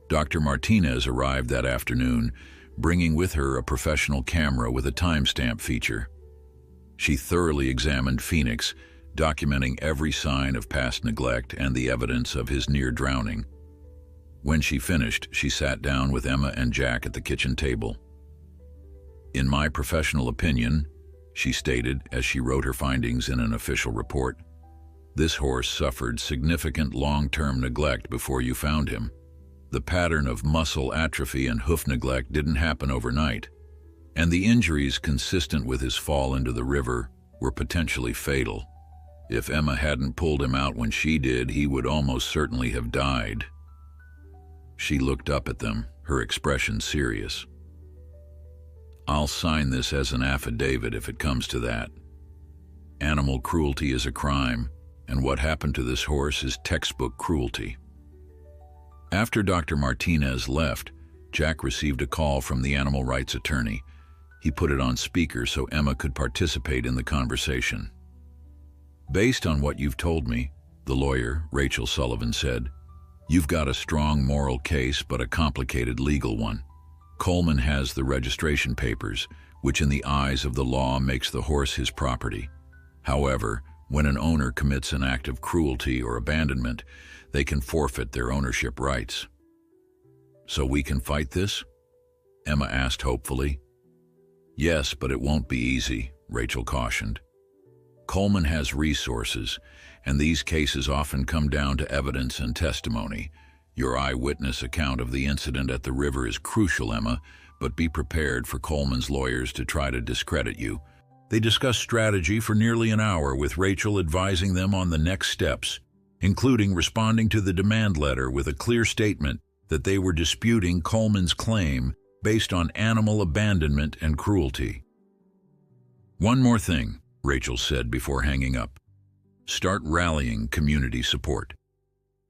Dr. Martinez arrived that afternoon, bringing with her a professional camera with a timestamp feature. She thoroughly examined Phoenix, documenting every sign of past neglect and the evidence of his near drowning. When she finished, she sat down with Emma and Jack at the kitchen table. "In my professional opinion," she stated as she wrote her findings in an official report, "this horse suffered significant long-term neglect before you found him. The pattern of muscle atrophy and hoof neglect didn't happen overnight, and the injuries consistent with his fall into the river were potentially fatal. If Emma hadn't pulled him out when she did, he would almost certainly have died." She looked up at them, her expression serious. "I'll sign this as an affidavit if it comes to that. Animal cruelty is a crime, and what happened to this horse is textbook cruelty." After Dr. Martinez left, Jack received a call from the animal rights attorney. He put it on speaker so Emma could participate in the conversation. "Based on what you've told me," the lawyer, Rachel Sullivan, said, "you've got a strong moral case but a complicated legal one. Coleman has the registration papers, which in the eyes of the law makes the horse his property. However, when an owner commits an act of cruelty or abandonment, they can forfeit their ownership rights." "So we can fight this?" Emma asked hopefully. "Yes, but it won't be easy," Rachel cautioned. "Coleman has resources, and these cases often come down to evidence and testimony. Your eyewitness account of the incident at the river is crucial, Emma, but be prepared for Coleman's lawyers to try to discredit you." They discussed strategy for nearly an hour, with Rachel advising them on the next steps, including responding to the demand letter with a clear statement that they were disputing Coleman's claim based on animal abandonment and cruelty. "One more thing," Rachel said before hanging up. "Start rallying community support.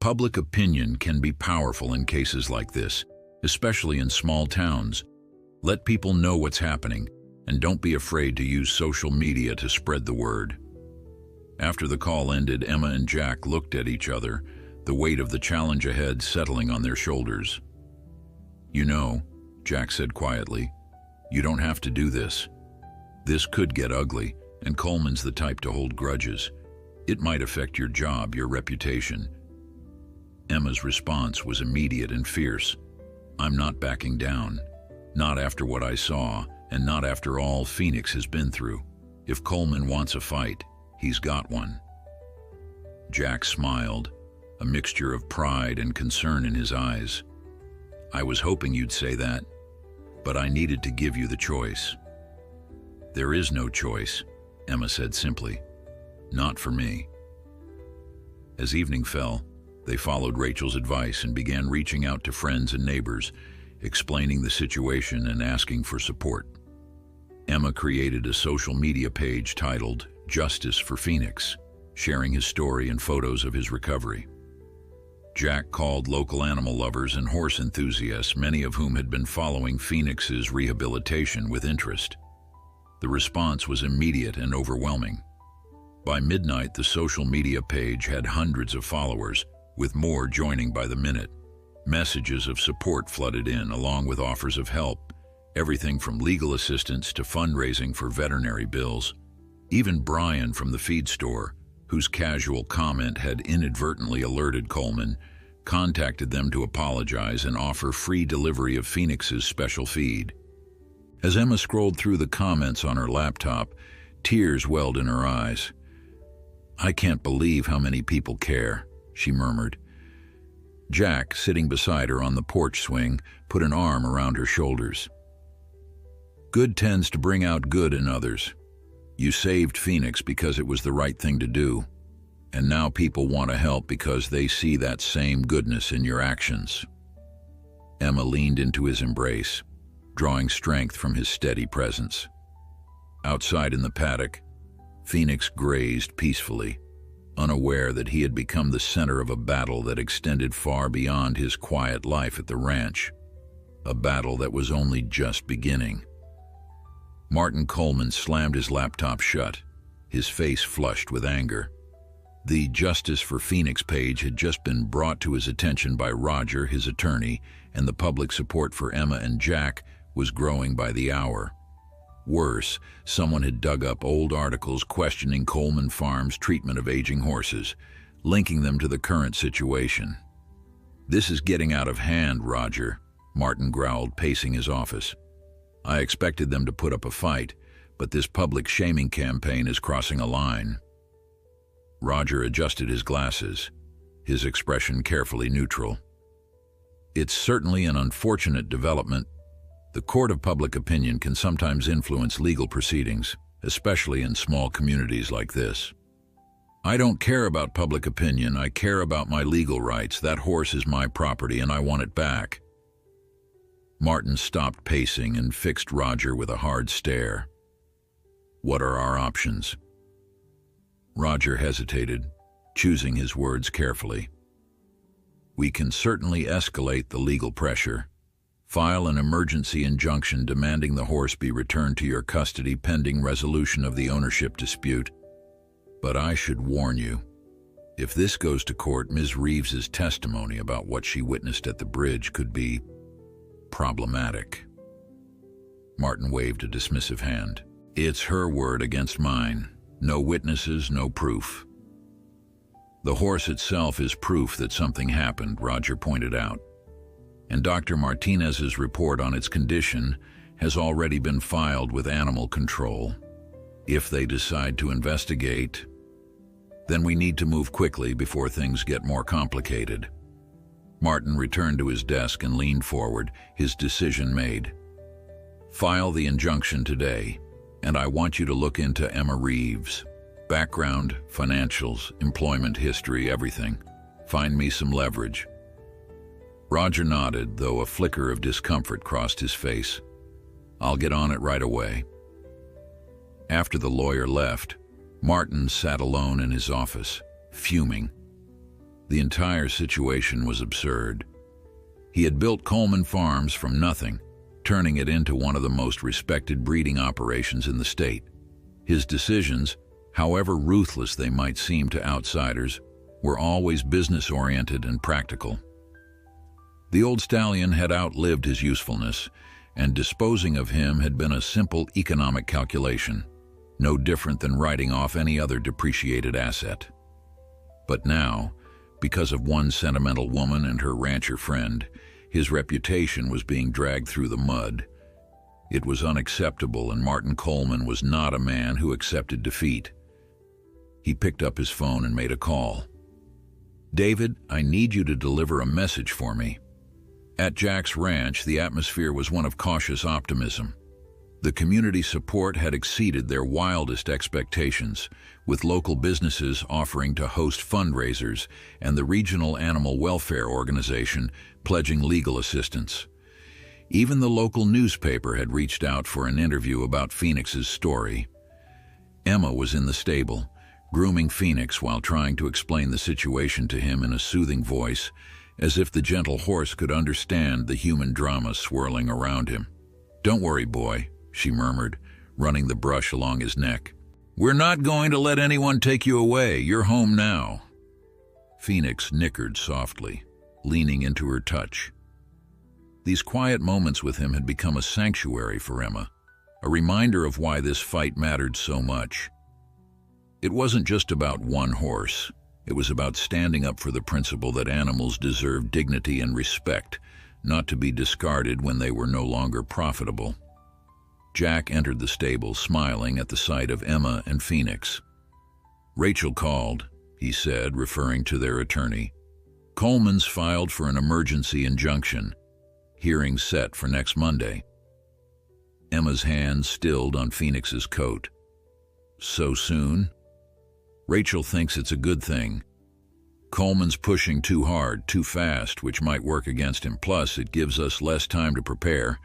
Public opinion can be powerful in cases like this, especially in small towns. Let people know what's happening, and don't be afraid to use social media to spread the word." After the call ended, Emma and Jack looked at each other, the weight of the challenge ahead settling on their shoulders. "You know," Jack said quietly, "you don't have to do this. This could get ugly, and Coleman's the type to hold grudges. It might affect your job, your reputation." Emma's response was immediate and fierce. "I'm not backing down. Not after what I saw, and not after all Phoenix has been through. If Coleman wants a fight, he's got one." Jack smiled, a mixture of pride and concern in his eyes. "I was hoping you'd say that, but I needed to give you the choice." "There is no choice," Emma said simply. "Not for me." As evening fell, they followed Rachel's advice and began reaching out to friends and neighbors, explaining the situation and asking for support. Emma created a social media page titled "Justice for Phoenix," sharing his story and photos of his recovery. Jack called local animal lovers and horse enthusiasts, many of whom had been following Phoenix's rehabilitation with interest. The response was immediate and overwhelming. By midnight, the social media page had hundreds of followers, with more joining by the minute. Messages of support flooded in, along with offers of help, everything from legal assistance to fundraising for veterinary bills. Even Brian from the feed store, whose casual comment had inadvertently alerted Coleman, contacted them to apologize and offer free delivery of Phoenix's special feed. As Emma scrolled through the comments on her laptop, tears welled in her eyes. "I can't believe how many people care," she murmured. Jack, sitting beside her on the porch swing, put an arm around her shoulders. "Good tends to bring out good in others. You saved Phoenix because it was the right thing to do. And now people want to help because they see that same goodness in your actions. Emma leaned into his embrace, drawing strength from his steady presence. Outside in the paddock, Phoenix grazed peacefully, unaware that he had become the center of a battle that extended far beyond his quiet life at the ranch, a battle that was only just beginning. Martin Coleman slammed his laptop shut, his face flushed with anger. The Justice for Phoenix page had just been brought to his attention by Roger, his attorney, and the public support for Emma and Jack was growing by the hour. Worse, someone had dug up old articles questioning Coleman Farms' treatment of aging horses, linking them to the current situation. "This is getting out of hand, Roger," Martin growled, pacing his office. "I expected them to put up a fight, but this public shaming campaign is crossing a line." Roger adjusted his glasses, his expression carefully neutral. "It's certainly an unfortunate development. The court of public opinion can sometimes influence legal proceedings, especially in small communities like this. I don't care about public opinion, I care about my legal rights. That horse is my property and I want it back." Martin stopped pacing and fixed Roger with a hard stare. "What are our options?" Roger hesitated, choosing his words carefully. "We can certainly escalate the legal pressure. File an emergency injunction demanding the horse be returned to your custody pending resolution of the ownership dispute. But I should warn you, if this goes to court, Ms. Reeves's testimony about what she witnessed at the bridge could be problematic." Martin waved a dismissive hand. "It's her word against mine. No witnesses, no proof." "The horse itself is proof that something happened," Roger pointed out. "And Dr. Martinez's report on its condition has already been filed with animal control. If they decide to investigate, then we need to move quickly before things get more complicated." Martin returned to his desk and leaned forward, his decision made. "File the injunction today, and I want you to look into Emma Reeves. Background, financials, employment history, everything. Find me some leverage." Roger nodded, though a flicker of discomfort crossed his face. "I'll get on it right away." After the lawyer left, Martin sat alone in his office, fuming. The entire situation was absurd. He had built Coleman Farms from nothing, turning it into one of the most respected breeding operations in the state. His decisions, however ruthless they might seem to outsiders, were always business-oriented and practical. The old stallion had outlived his usefulness, and disposing of him had been a simple economic calculation, no different than writing off any other depreciated asset. But now, because of one sentimental woman and her rancher friend, his reputation was being dragged through the mud. It was unacceptable, and Martin Coleman was not a man who accepted defeat. He picked up his phone and made a call. "David, I need you to deliver a message for me." At Jack's ranch, the atmosphere was one of cautious optimism. The community support had exceeded their wildest expectations, with local businesses offering to host fundraisers and the regional animal welfare organization pledging legal assistance. Even the local newspaper had reached out for an interview about Phoenix's story. Emma was in the stable, grooming Phoenix while trying to explain the situation to him in a soothing voice, as if the gentle horse could understand the human drama swirling around him. "Don't worry, boy," she murmured, running the brush along his neck. "We're not going to let anyone take you away. You're home now." Phoenix nickered softly, leaning into her touch. These quiet moments with him had become a sanctuary for Emma, a reminder of why this fight mattered so much. It wasn't just about one horse. It was about standing up for the principle that animals deserve dignity and respect, not to be discarded when they were no longer profitable. Jack entered the stable, smiling at the sight of Emma and Phoenix. "Rachel called," he said, referring to their attorney. "Coleman's filed for an emergency injunction. Hearing set for next Monday." Emma's hand stilled on Phoenix's coat. "So soon?" Rachel thinks it's a good thing. Coleman's pushing too hard, too fast, which might work against him. Plus, it gives us less time to prepare,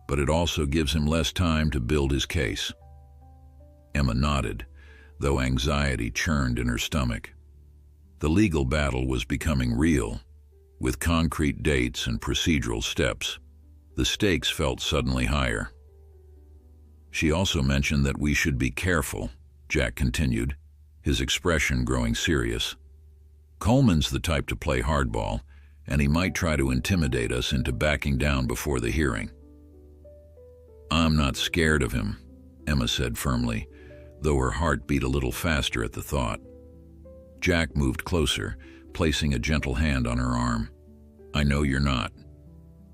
but it also gives him less time to build his case. Emma nodded, though anxiety churned in her stomach. The legal battle was becoming real, with concrete dates and procedural steps. The stakes felt suddenly higher. She also mentioned that we should be careful, Jack continued, his expression growing serious. Coleman's the type to play hardball, and he might try to intimidate us into backing down before the hearing. I'm not scared of him, Emma said firmly, though her heart beat a little faster at the thought. Jack moved closer, placing a gentle hand on her arm. I know you're not,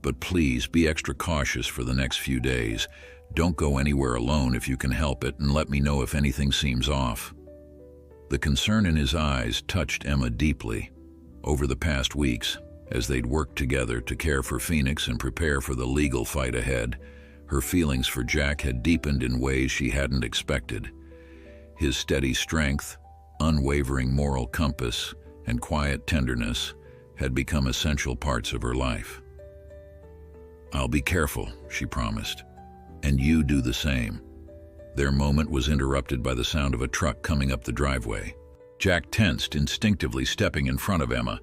but please be extra cautious for the next few days. Don't go anywhere alone if you can help it, and let me know if anything seems off. The concern in his eyes touched Emma deeply. Over the past weeks, as they'd worked together to care for Phoenix and prepare for the legal fight ahead, her feelings for Jack had deepened in ways she hadn't expected. His steady strength, unwavering moral compass, and quiet tenderness had become essential parts of her life. I'll be careful, she promised, and you do the same. Their moment was interrupted by the sound of a truck coming up the driveway. Jack tensed, instinctively stepping in front of Emma.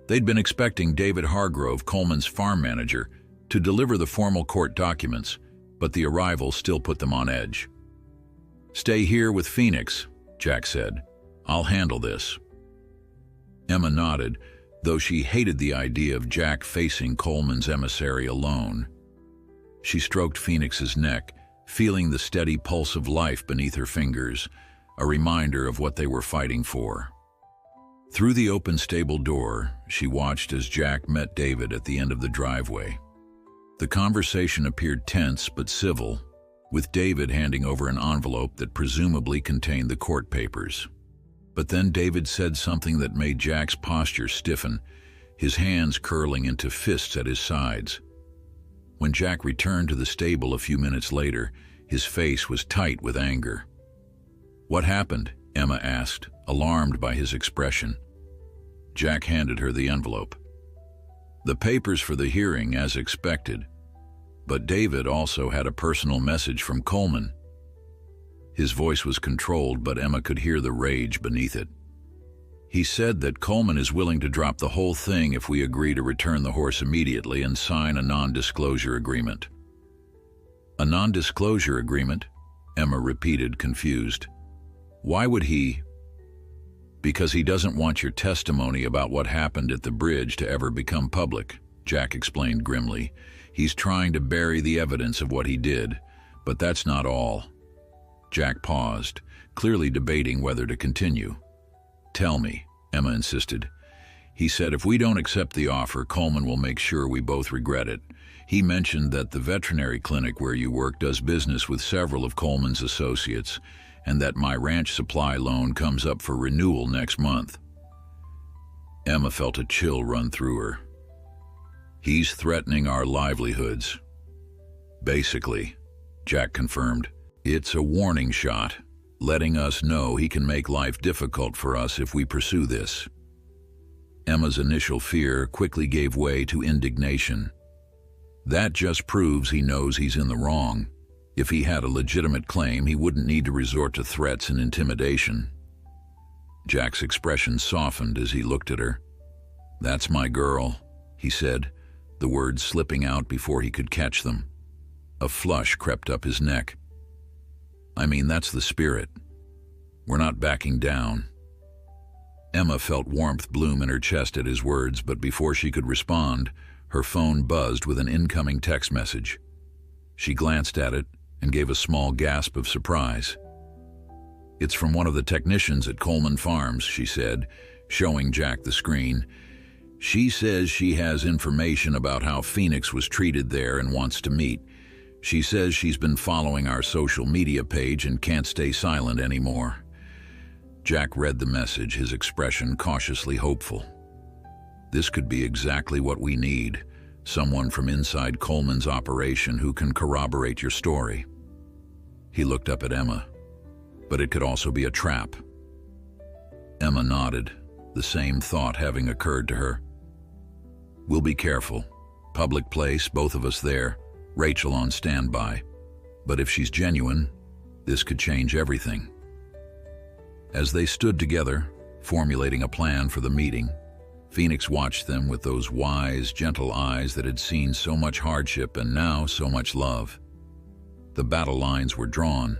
They'd been expecting David Hargrove, Coleman's farm manager, to deliver the formal court documents, but the arrival still put them on edge. Stay here with Phoenix, Jack said. I'll handle this. Emma nodded, though she hated the idea of Jack facing Coleman's emissary alone. She stroked Phoenix's neck, feeling the steady pulse of life beneath her fingers, a reminder of what they were fighting for. Through the open stable door, she watched as Jack met David at the end of the driveway. The conversation appeared tense but civil, with David handing over an envelope that presumably contained the court papers. But then David said something that made Jack's posture stiffen, his hands curling into fists at his sides. When Jack returned to the stable a few minutes later, his face was tight with anger. What happened? Emma asked, alarmed by his expression. Jack handed her the envelope. The papers for the hearing, as expected. But David also had a personal message from Coleman. His voice was controlled, but Emma could hear the rage beneath it. He said that Coleman is willing to drop the whole thing if we agree to return the horse immediately and sign a non-disclosure agreement. A non-disclosure agreement? Emma repeated, confused. Why would he? Because he doesn't want your testimony about what happened at the bridge to ever become public, Jack explained grimly. He's trying to bury the evidence of what he did, but that's not all. Jack paused, clearly debating whether to continue. Tell me, Emma insisted. He said if we don't accept the offer, Coleman will make sure we both regret it. He mentioned that the veterinary clinic where you work does business with several of Coleman's associates, and that my ranch supply loan comes up for renewal next month. Emma felt a chill run through her. He's threatening our livelihoods. Basically, Jack confirmed. It's a warning shot, letting us know he can make life difficult for us if we pursue this. Emma's initial fear quickly gave way to indignation. That just proves he knows he's in the wrong. If he had a legitimate claim, he wouldn't need to resort to threats and intimidation. Jack's expression softened as he looked at her. That's my girl, he said, the words slipping out before he could catch them. A flush crept up his neck. I mean, that's the spirit. We're not backing down. Emma felt warmth bloom in her chest at his words, but before she could respond, her phone buzzed with an incoming text message. She glanced at it and gave a small gasp of surprise. It's from one of the technicians at Coleman Farms, she said, showing Jack the screen. She says she has information about how Phoenix was treated there and wants to meet. She says she's been following our social media page and can't stay silent anymore. Jack read the message, his expression cautiously hopeful. This could be exactly what we need, someone from inside Coleman's operation who can corroborate your story. He looked up at Emma, but it could also be a trap. Emma nodded, the same thought having occurred to her. We'll be careful. Public place, both of us there, Rachel on standby. But if she's genuine, this could change everything. As they stood together, formulating a plan for the meeting, Phoenix watched them with those wise, gentle eyes that had seen so much hardship and now so much love. The battle lines were drawn,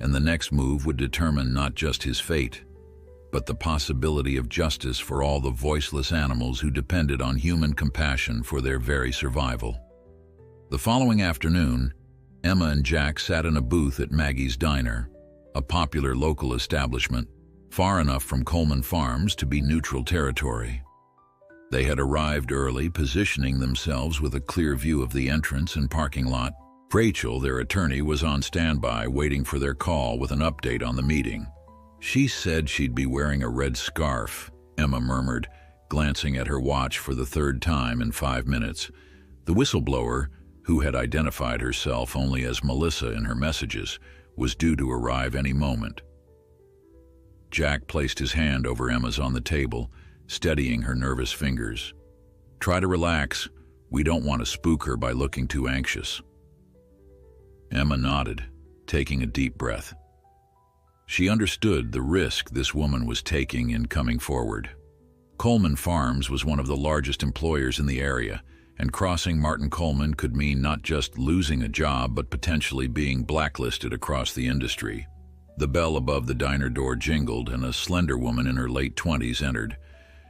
and the next move would determine not just his fate, but the possibility of justice for all the voiceless animals who depended on human compassion for their very survival. The following afternoon, Emma and Jack sat in a booth at Maggie's Diner, a popular local establishment, far enough from Coleman Farms to be neutral territory. They had arrived early, positioning themselves with a clear view of the entrance and parking lot. Rachel, their attorney, was on standby, waiting for their call with an update on the meeting. She said she'd be wearing a red scarf, Emma murmured, glancing at her watch for the third time in 5 minutes. The whistleblower, who had identified herself only as Melissa in her messages, was due to arrive any moment. Jack placed his hand over Emma's on the table, steadying her nervous fingers. Try to relax. We don't want to spook her by looking too anxious. Emma nodded, taking a deep breath. She understood the risk this woman was taking in coming forward. Coleman Farms was one of the largest employers in the area, and crossing Martin Coleman could mean not just losing a job, but potentially being blacklisted across the industry. The bell above the diner door jingled, and a slender woman in her late 20s entered.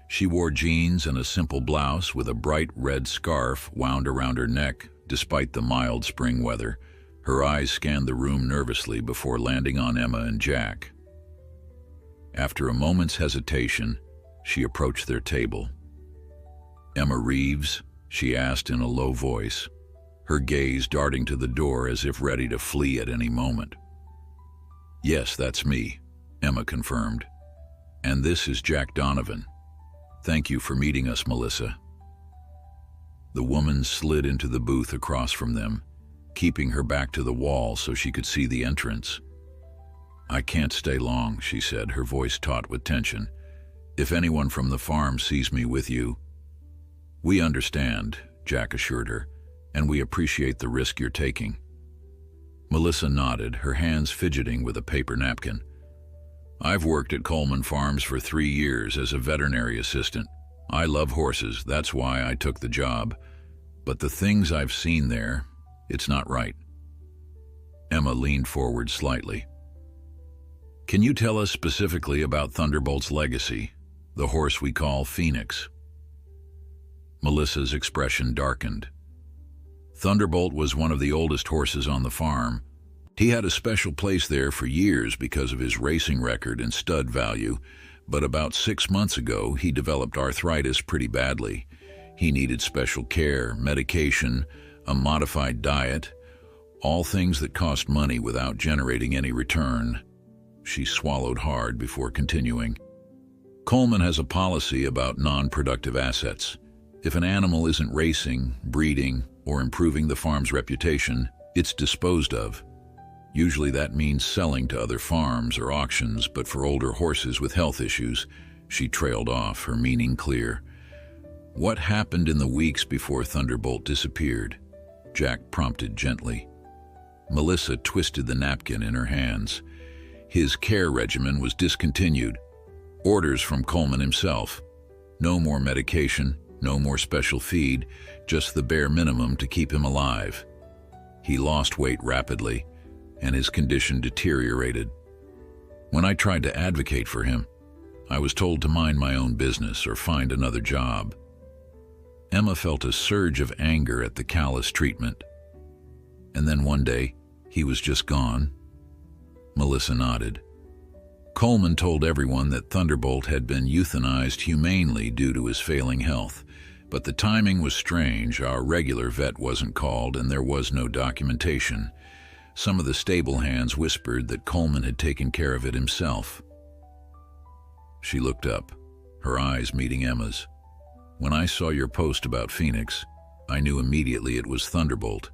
She wore jeans and a simple blouse with a bright red scarf wound around her neck, despite the mild spring weather. Her eyes scanned the room nervously before landing on Emma and Jack. After a moment's hesitation, she approached their table. "Emma Reeves?" she asked in a low voice, her gaze darting to the door as if ready to flee at any moment. "Yes, that's me," Emma confirmed. "And this is Jack Donovan. Thank you for meeting us, Melissa." The woman slid into the booth across from them, keeping her back to the wall so she could see the entrance. "I can't stay long," she said, her voice taut with tension. "If anyone from the farm sees me with you—" "We understand," Jack assured her, "and we appreciate the risk you're taking." Melissa nodded, her hands fidgeting with a paper napkin. "I've worked at Coleman Farms for 3 years as a veterinary assistant. I love horses, that's why I took the job. But the things I've seen there, it's not right." Emma leaned forward slightly. "Can you tell us specifically about Thunderbolt's legacy, the horse we call Phoenix?" Melissa's expression darkened. Thunderbolt was one of the oldest horses on the farm. He had a special place there for years because of his racing record and stud value, but about 6 months ago he developed arthritis pretty badly. He needed special care, medication, a modified diet, all things that cost money without generating any return. She swallowed hard before continuing. "Coleman has a policy about non-productive assets. If an animal isn't racing, breeding, or improving the farm's reputation, it's disposed of. Usually that means selling to other farms or auctions, but for older horses with health issues," she trailed off, her meaning clear. "What happened in the weeks before Thunderbolt disappeared?" Jack prompted gently. Melissa twisted the napkin in her hands. "His care regimen was discontinued. Orders from Coleman himself. No more medication, no more special feed, just the bare minimum to keep him alive. He lost weight rapidly, and his condition deteriorated. When I tried to advocate for him, I was told to mind my own business or find another job." Emma felt a surge of anger at the callous treatment. "And then one day, he was just gone?" Melissa nodded. "Coleman told everyone that Thunderbolt had been euthanized humanely due to his failing health, but the timing was strange. Our regular vet wasn't called and there was no documentation. Some of the stable hands whispered that Coleman had taken care of it himself." She looked up, her eyes meeting Emma's. "When I saw your post about Phoenix, I knew immediately it was Thunderbolt.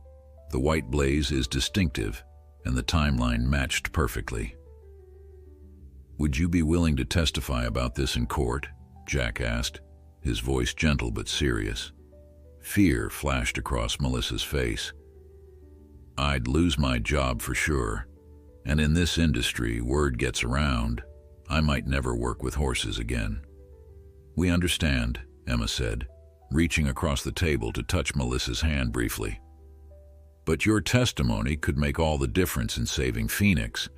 The white blaze is distinctive, and the timeline matched perfectly." "Would you be willing to testify about this in court?" Jack asked, his voice gentle but serious. Fear flashed across Melissa's face. "I'd lose my job for sure. And in this industry, word gets around. I might never work with horses again." "We understand," Emma said, reaching across the table to touch Melissa's hand briefly. "But your testimony could make all the difference in saving Phoenix,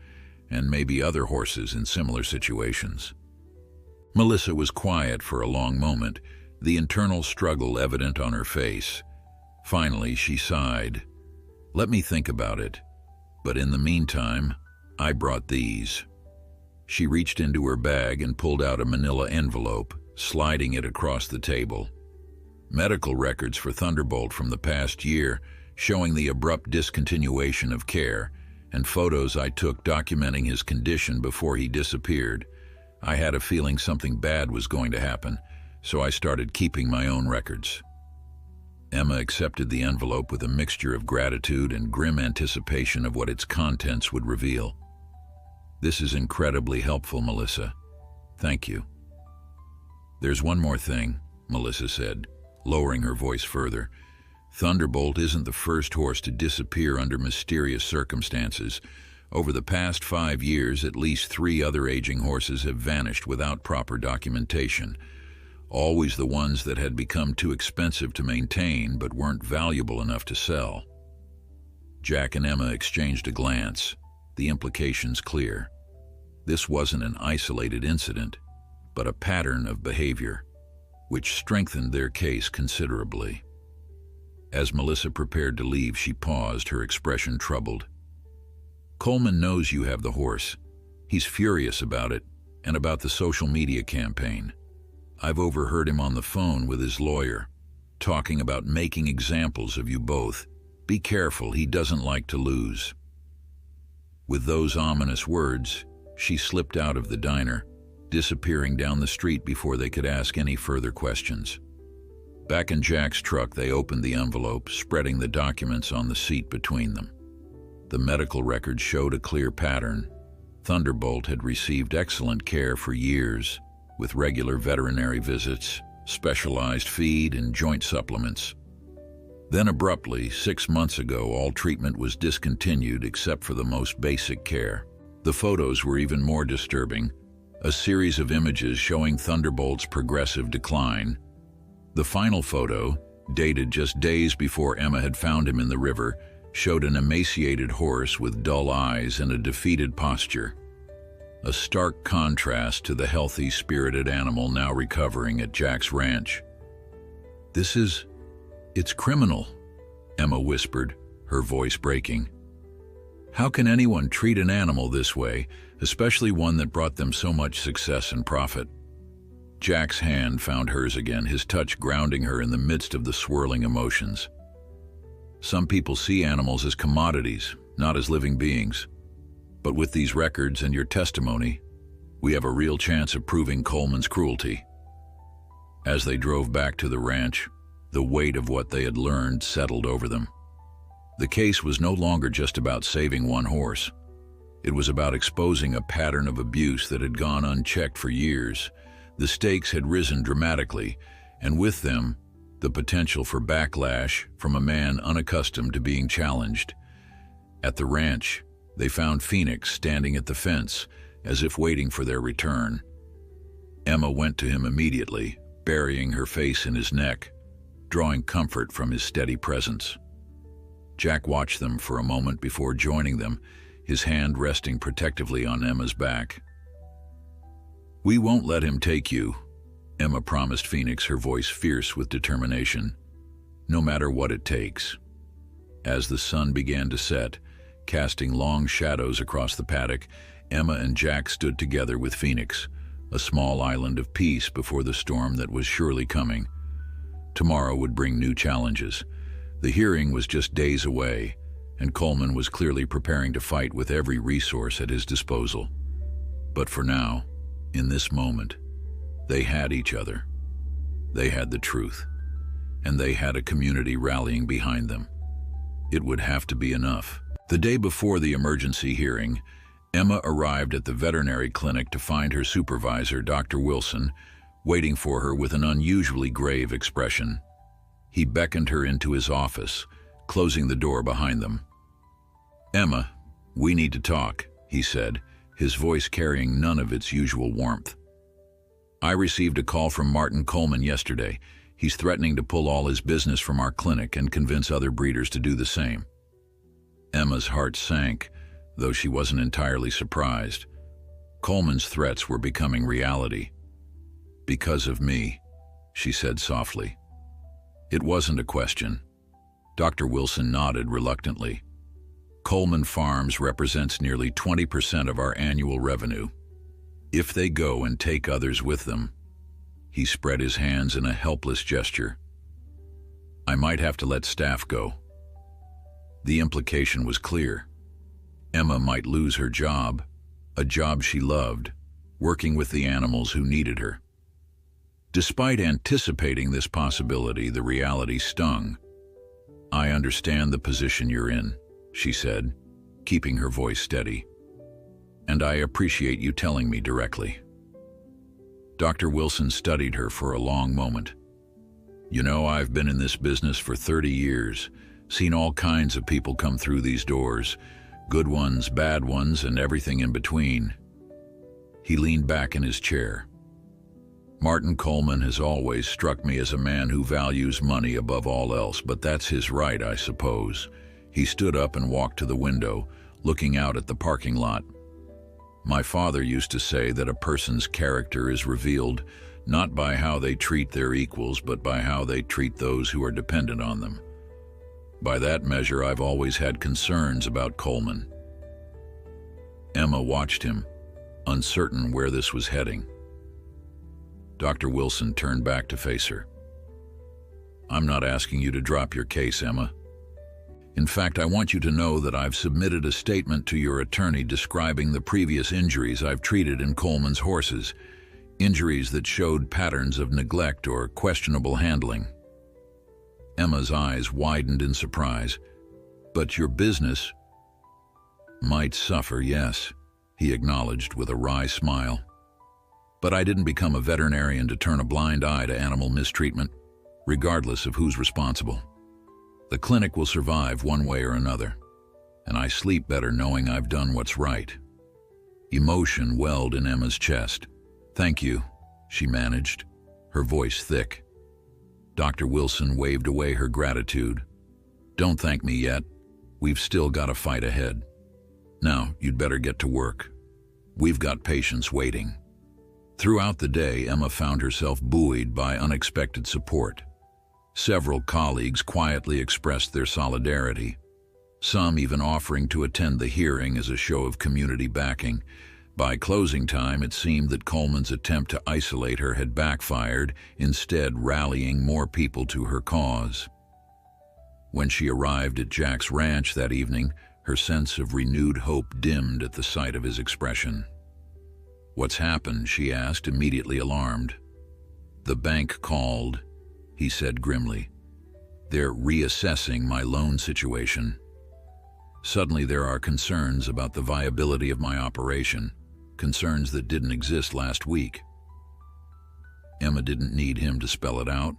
and maybe other horses in similar situations." Melissa was quiet for a long moment, the internal struggle evident on her face. Finally, she sighed. "Let me think about it. But in the meantime, I brought these." She reached into her bag and pulled out a manila envelope, sliding it across the table. "Medical records for Thunderbolt from the past year, showing the abrupt discontinuation of care, and photos I took documenting his condition before he disappeared. I had a feeling something bad was going to happen, so I started keeping my own records." Emma accepted the envelope with a mixture of gratitude and grim anticipation of what its contents would reveal. "This is incredibly helpful, Melissa. Thank you." "There's one more thing," Melissa said, lowering her voice further. "Thunderbolt isn't the first horse to disappear under mysterious circumstances. Over the past 5 years, at least 3 other aging horses have vanished without proper documentation. Always the ones that had become too expensive to maintain but weren't valuable enough to sell." Jack and Emma exchanged a glance, the implications clear. This wasn't an isolated incident, but a pattern of behavior, which strengthened their case considerably. As Melissa prepared to leave, she paused, her expression troubled. "Coleman knows you have the horse. He's furious about it, and about the social media campaign. I've overheard him on the phone with his lawyer, talking about making examples of you both. Be careful, he doesn't like to lose." With those ominous words, she slipped out of the diner, disappearing down the street before they could ask any further questions. Back in Jack's truck, they opened the envelope, spreading the documents on the seat between them. The medical records showed a clear pattern. Thunderbolt had received excellent care for years, with regular veterinary visits, specialized feed, and joint supplements. Then abruptly, 6 months ago, all treatment was discontinued except for the most basic care. The photos were even more disturbing, a series of images showing Thunderbolt's progressive decline. The final photo, dated just days before Emma had found him in the river, showed an emaciated horse with dull eyes and a defeated posture. A stark contrast to the healthy, spirited animal now recovering at Jack's ranch. It's criminal," Emma whispered, her voice breaking. "How can anyone treat an animal this way, especially one that brought them so much success and profit?" Jack's hand found hers again, his touch grounding her in the midst of the swirling emotions. "Some people see animals as commodities, not as living beings. But with these records and your testimony, we have a real chance of proving Coleman's cruelty." As they drove back to the ranch, the weight of what they had learned settled over them. The case was no longer just about saving one horse. It was about exposing a pattern of abuse that had gone unchecked for years. The stakes had risen dramatically, and with them, the potential for backlash from a man unaccustomed to being challenged. At the ranch, they found Phoenix standing at the fence, as if waiting for their return. Emma went to him immediately, burying her face in his neck, drawing comfort from his steady presence. Jack watched them for a moment before joining them, his hand resting protectively on Emma's back. "We won't let him take you," Emma promised Phoenix, her voice fierce with determination. "No matter what it takes." As the sun began to set, casting long shadows across the paddock, Emma and Jack stood together with Phoenix, a small island of peace before the storm that was surely coming. Tomorrow would bring new challenges. The hearing was just days away, and Coleman was clearly preparing to fight with every resource at his disposal. But for now, in this moment, they had each other. They had the truth, and they had a community rallying behind them. It would have to be enough. The day before the emergency hearing, Emma arrived at the veterinary clinic to find her supervisor, Dr. Wilson, waiting for her with an unusually grave expression. He beckoned her into his office, closing the door behind them. "Emma, we need to talk," he said, his voice carrying none of its usual warmth. "I received a call from Martin Coleman yesterday. He's threatening to pull all his business from our clinic and convince other breeders to do the same." Emma's heart sank, though she wasn't entirely surprised. Coleman's threats were becoming reality. "Because of me," she said softly. It wasn't a question. Dr. Wilson nodded reluctantly. "Coleman Farms represents nearly 20% of our annual revenue. If they go and take others with them," he spread his hands in a helpless gesture, "I might have to let staff go." The implication was clear. Emma might lose her job, a job she loved, working with the animals who needed her. Despite anticipating this possibility, the reality stung. "I understand the position you're in," she said, keeping her voice steady. "And I appreciate you telling me directly." Dr. Wilson studied her for a long moment. "You know, I've been in this business for 30 years, seen all kinds of people come through these doors, good ones, bad ones, and everything in between." He leaned back in his chair. "Martin Coleman has always struck me as a man who values money above all else, but that's his right, I suppose." He stood up and walked to the window, looking out at the parking lot. "My father used to say that a person's character is revealed not by how they treat their equals, but by how they treat those who are dependent on them. By that measure, I've always had concerns about Coleman." Emma watched him, uncertain where this was heading. Dr. Wilson turned back to face her. "I'm not asking you to drop your case, Emma. In fact, I want you to know that I've submitted a statement to your attorney describing the previous injuries I've treated in Coleman's horses, injuries that showed patterns of neglect or questionable handling." Emma's eyes widened in surprise. "But your business—" "Might suffer, yes," he acknowledged with a wry smile. "But I didn't become a veterinarian to turn a blind eye to animal mistreatment, regardless of who's responsible. The clinic will survive one way or another, and I sleep better knowing I've done what's right." Emotion welled in Emma's chest. "Thank you," she managed, her voice thick. Dr. Wilson waved away her gratitude. "Don't thank me yet. We've still got a fight ahead. Now, you'd better get to work. We've got patients waiting." Throughout the day, Emma found herself buoyed by unexpected support. Several colleagues quietly expressed their solidarity, some even offering to attend the hearing as a show of community backing. By closing time, it seemed that Coleman's attempt to isolate her had backfired, instead rallying more people to her cause. When she arrived at Jack's ranch that evening, her sense of renewed hope dimmed at the sight of his expression. "What's happened?" she asked, immediately alarmed. "The bank called," he said grimly. "They're reassessing my loan situation. Suddenly there are concerns about the viability of my operation, concerns that didn't exist last week." Emma didn't need him to spell it out.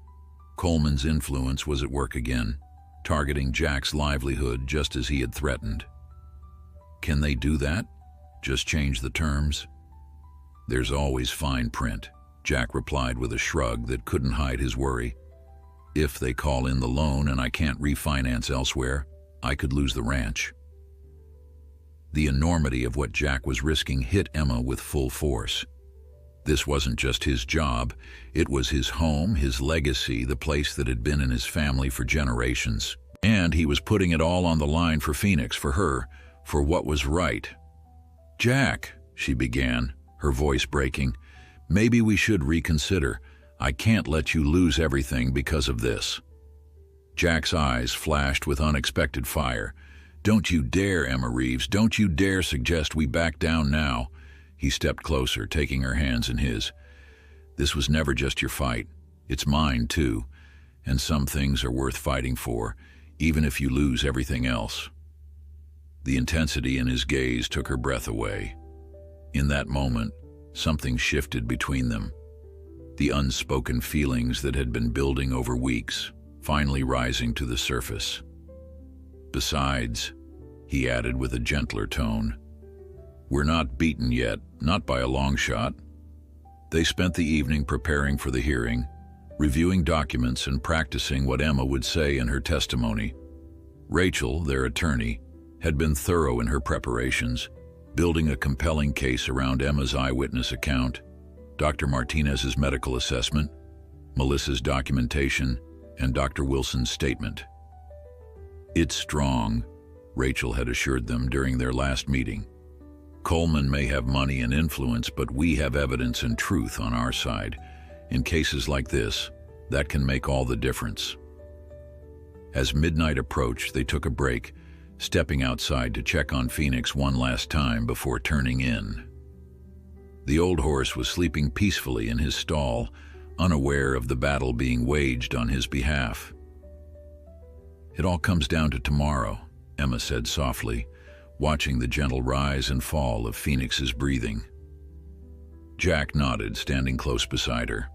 Coleman's influence was at work again, targeting Jack's livelihood just as he had threatened. "Can they do that? Just change the terms?" "There's always fine print," Jack replied with a shrug that couldn't hide his worry. "If they call in the loan and I can't refinance elsewhere, I could lose the ranch." The enormity of what Jack was risking hit Emma with full force. This wasn't just his job, it was his home, his legacy, the place that had been in his family for generations. And he was putting it all on the line for Phoenix, for her, for what was right. "Jack," she began, her voice breaking, "maybe we should reconsider. I can't let you lose everything because of this." Jack's eyes flashed with unexpected fire. "Don't you dare, Emma Reeves, don't you dare suggest we back down now." He stepped closer, taking her hands in his. "This was never just your fight. It's mine, too. And some things are worth fighting for, even if you lose everything else." The intensity in his gaze took her breath away. In that moment, something shifted between them. The unspoken feelings that had been building over weeks, finally rising to the surface. Besides, he added with a gentler tone, we're not beaten yet, not by a long shot. They spent the evening preparing for the hearing, reviewing documents and practicing what Emma would say in her testimony. Rachel, their attorney, had been thorough in her preparations, building a compelling case around Emma's eyewitness account, Dr. Martinez's medical assessment, Melissa's documentation, and Dr. Wilson's statement. It's strong, Rachel had assured them during their last meeting. Coleman may have money and influence, but we have evidence and truth on our side. In cases like this, that can make all the difference. As midnight approached, they took a break, stepping outside to check on Phoenix one last time before turning in. The old horse was sleeping peacefully in his stall, unaware of the battle being waged on his behalf. It all comes down to tomorrow, Emma said softly, watching the gentle rise and fall of Phoenix's breathing. Jack nodded, standing close beside her.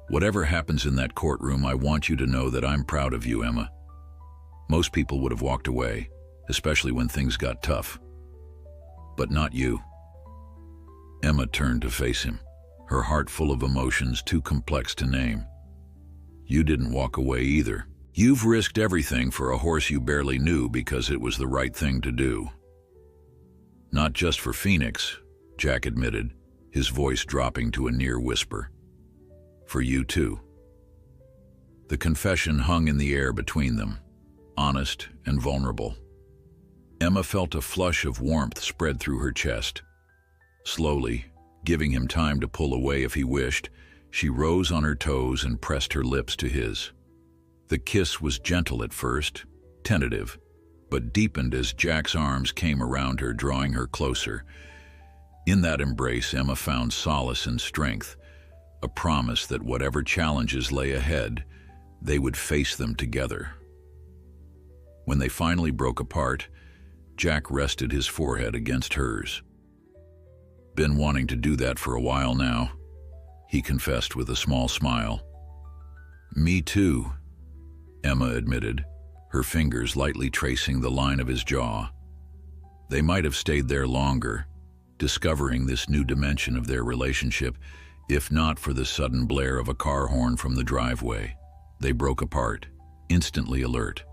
Whatever happens in that courtroom, I want you to know that I'm proud of you, Emma. Most people would have walked away, especially when things got tough. But not you. Emma turned to face him, her heart full of emotions too complex to name. You didn't walk away either. You've risked everything for a horse you barely knew because it was the right thing to do. Not just for Phoenix, Jack admitted, his voice dropping to a near whisper. For you too. The confession hung in the air between them, honest and vulnerable. Emma felt a flush of warmth spread through her chest. Slowly, giving him time to pull away if he wished, she rose on her toes and pressed her lips to his. The kiss was gentle at first, tentative, but deepened as Jack's arms came around her, drawing her closer. In that embrace, Emma found solace and strength, a promise that whatever challenges lay ahead, they would face them together. When they finally broke apart, Jack rested his forehead against hers. Been wanting to do that for a while now, he confessed with a small smile. Me too, Emma admitted, her fingers lightly tracing the line of his jaw. They might have stayed there longer, discovering this new dimension of their relationship, if not for the sudden blare of a car horn from the driveway. They broke apart, instantly alert.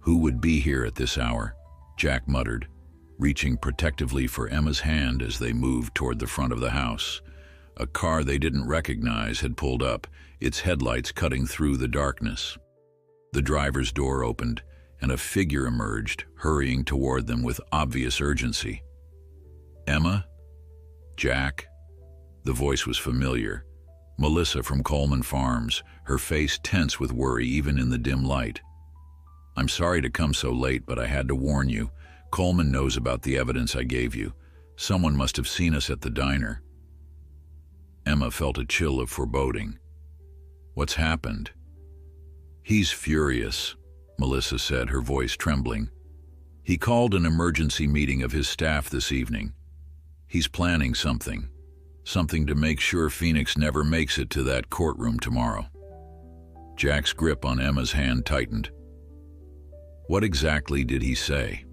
Who would be here at this hour? Jack muttered, reaching protectively for Emma's hand as they moved toward the front of the house. A car they didn't recognize had pulled up, its headlights cutting through the darkness. The driver's door opened, and a figure emerged, hurrying toward them with obvious urgency. Emma? Jack? The voice was familiar. Melissa from Coleman Farms, her face tense with worry even in the dim light. I'm sorry to come so late, but I had to warn you. Coleman knows about the evidence I gave you. Someone must have seen us at the diner. Emma felt a chill of foreboding. What's happened? He's furious, Melissa said, her voice trembling. He called an emergency meeting of his staff this evening. He's planning something to make sure Phoenix never makes it to that courtroom tomorrow. Jack's grip on Emma's hand tightened. What exactly did he say?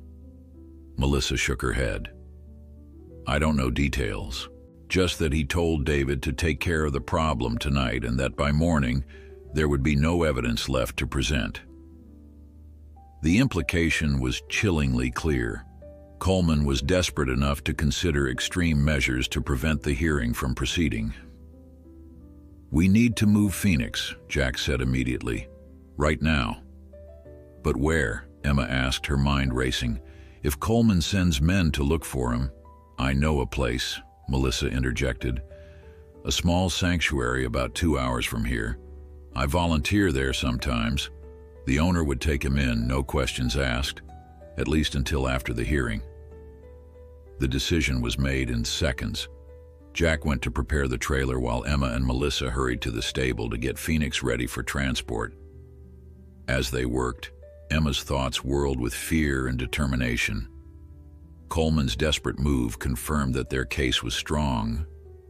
Melissa shook her head. I don't know details, just that he told David to take care of the problem tonight and that by morning there would be no evidence left to present. The implication was chillingly clear. Coleman was desperate enough to consider extreme measures to prevent the hearing from proceeding. We need to move Phoenix, Jack said immediately. Right now. But where? Emma asked, her mind racing. If Coleman sends men to look for him, I know a place, Melissa interjected. A small sanctuary about 2 hours from here. I volunteer there sometimes. The owner would take him in, no questions asked, at least until after the hearing. The decision was made in seconds. Jack went to prepare the trailer while Emma and Melissa hurried to the stable to get Phoenix ready for transport. As they worked, Emma's thoughts whirled with fear and determination. Coleman's desperate move confirmed that their case was strong,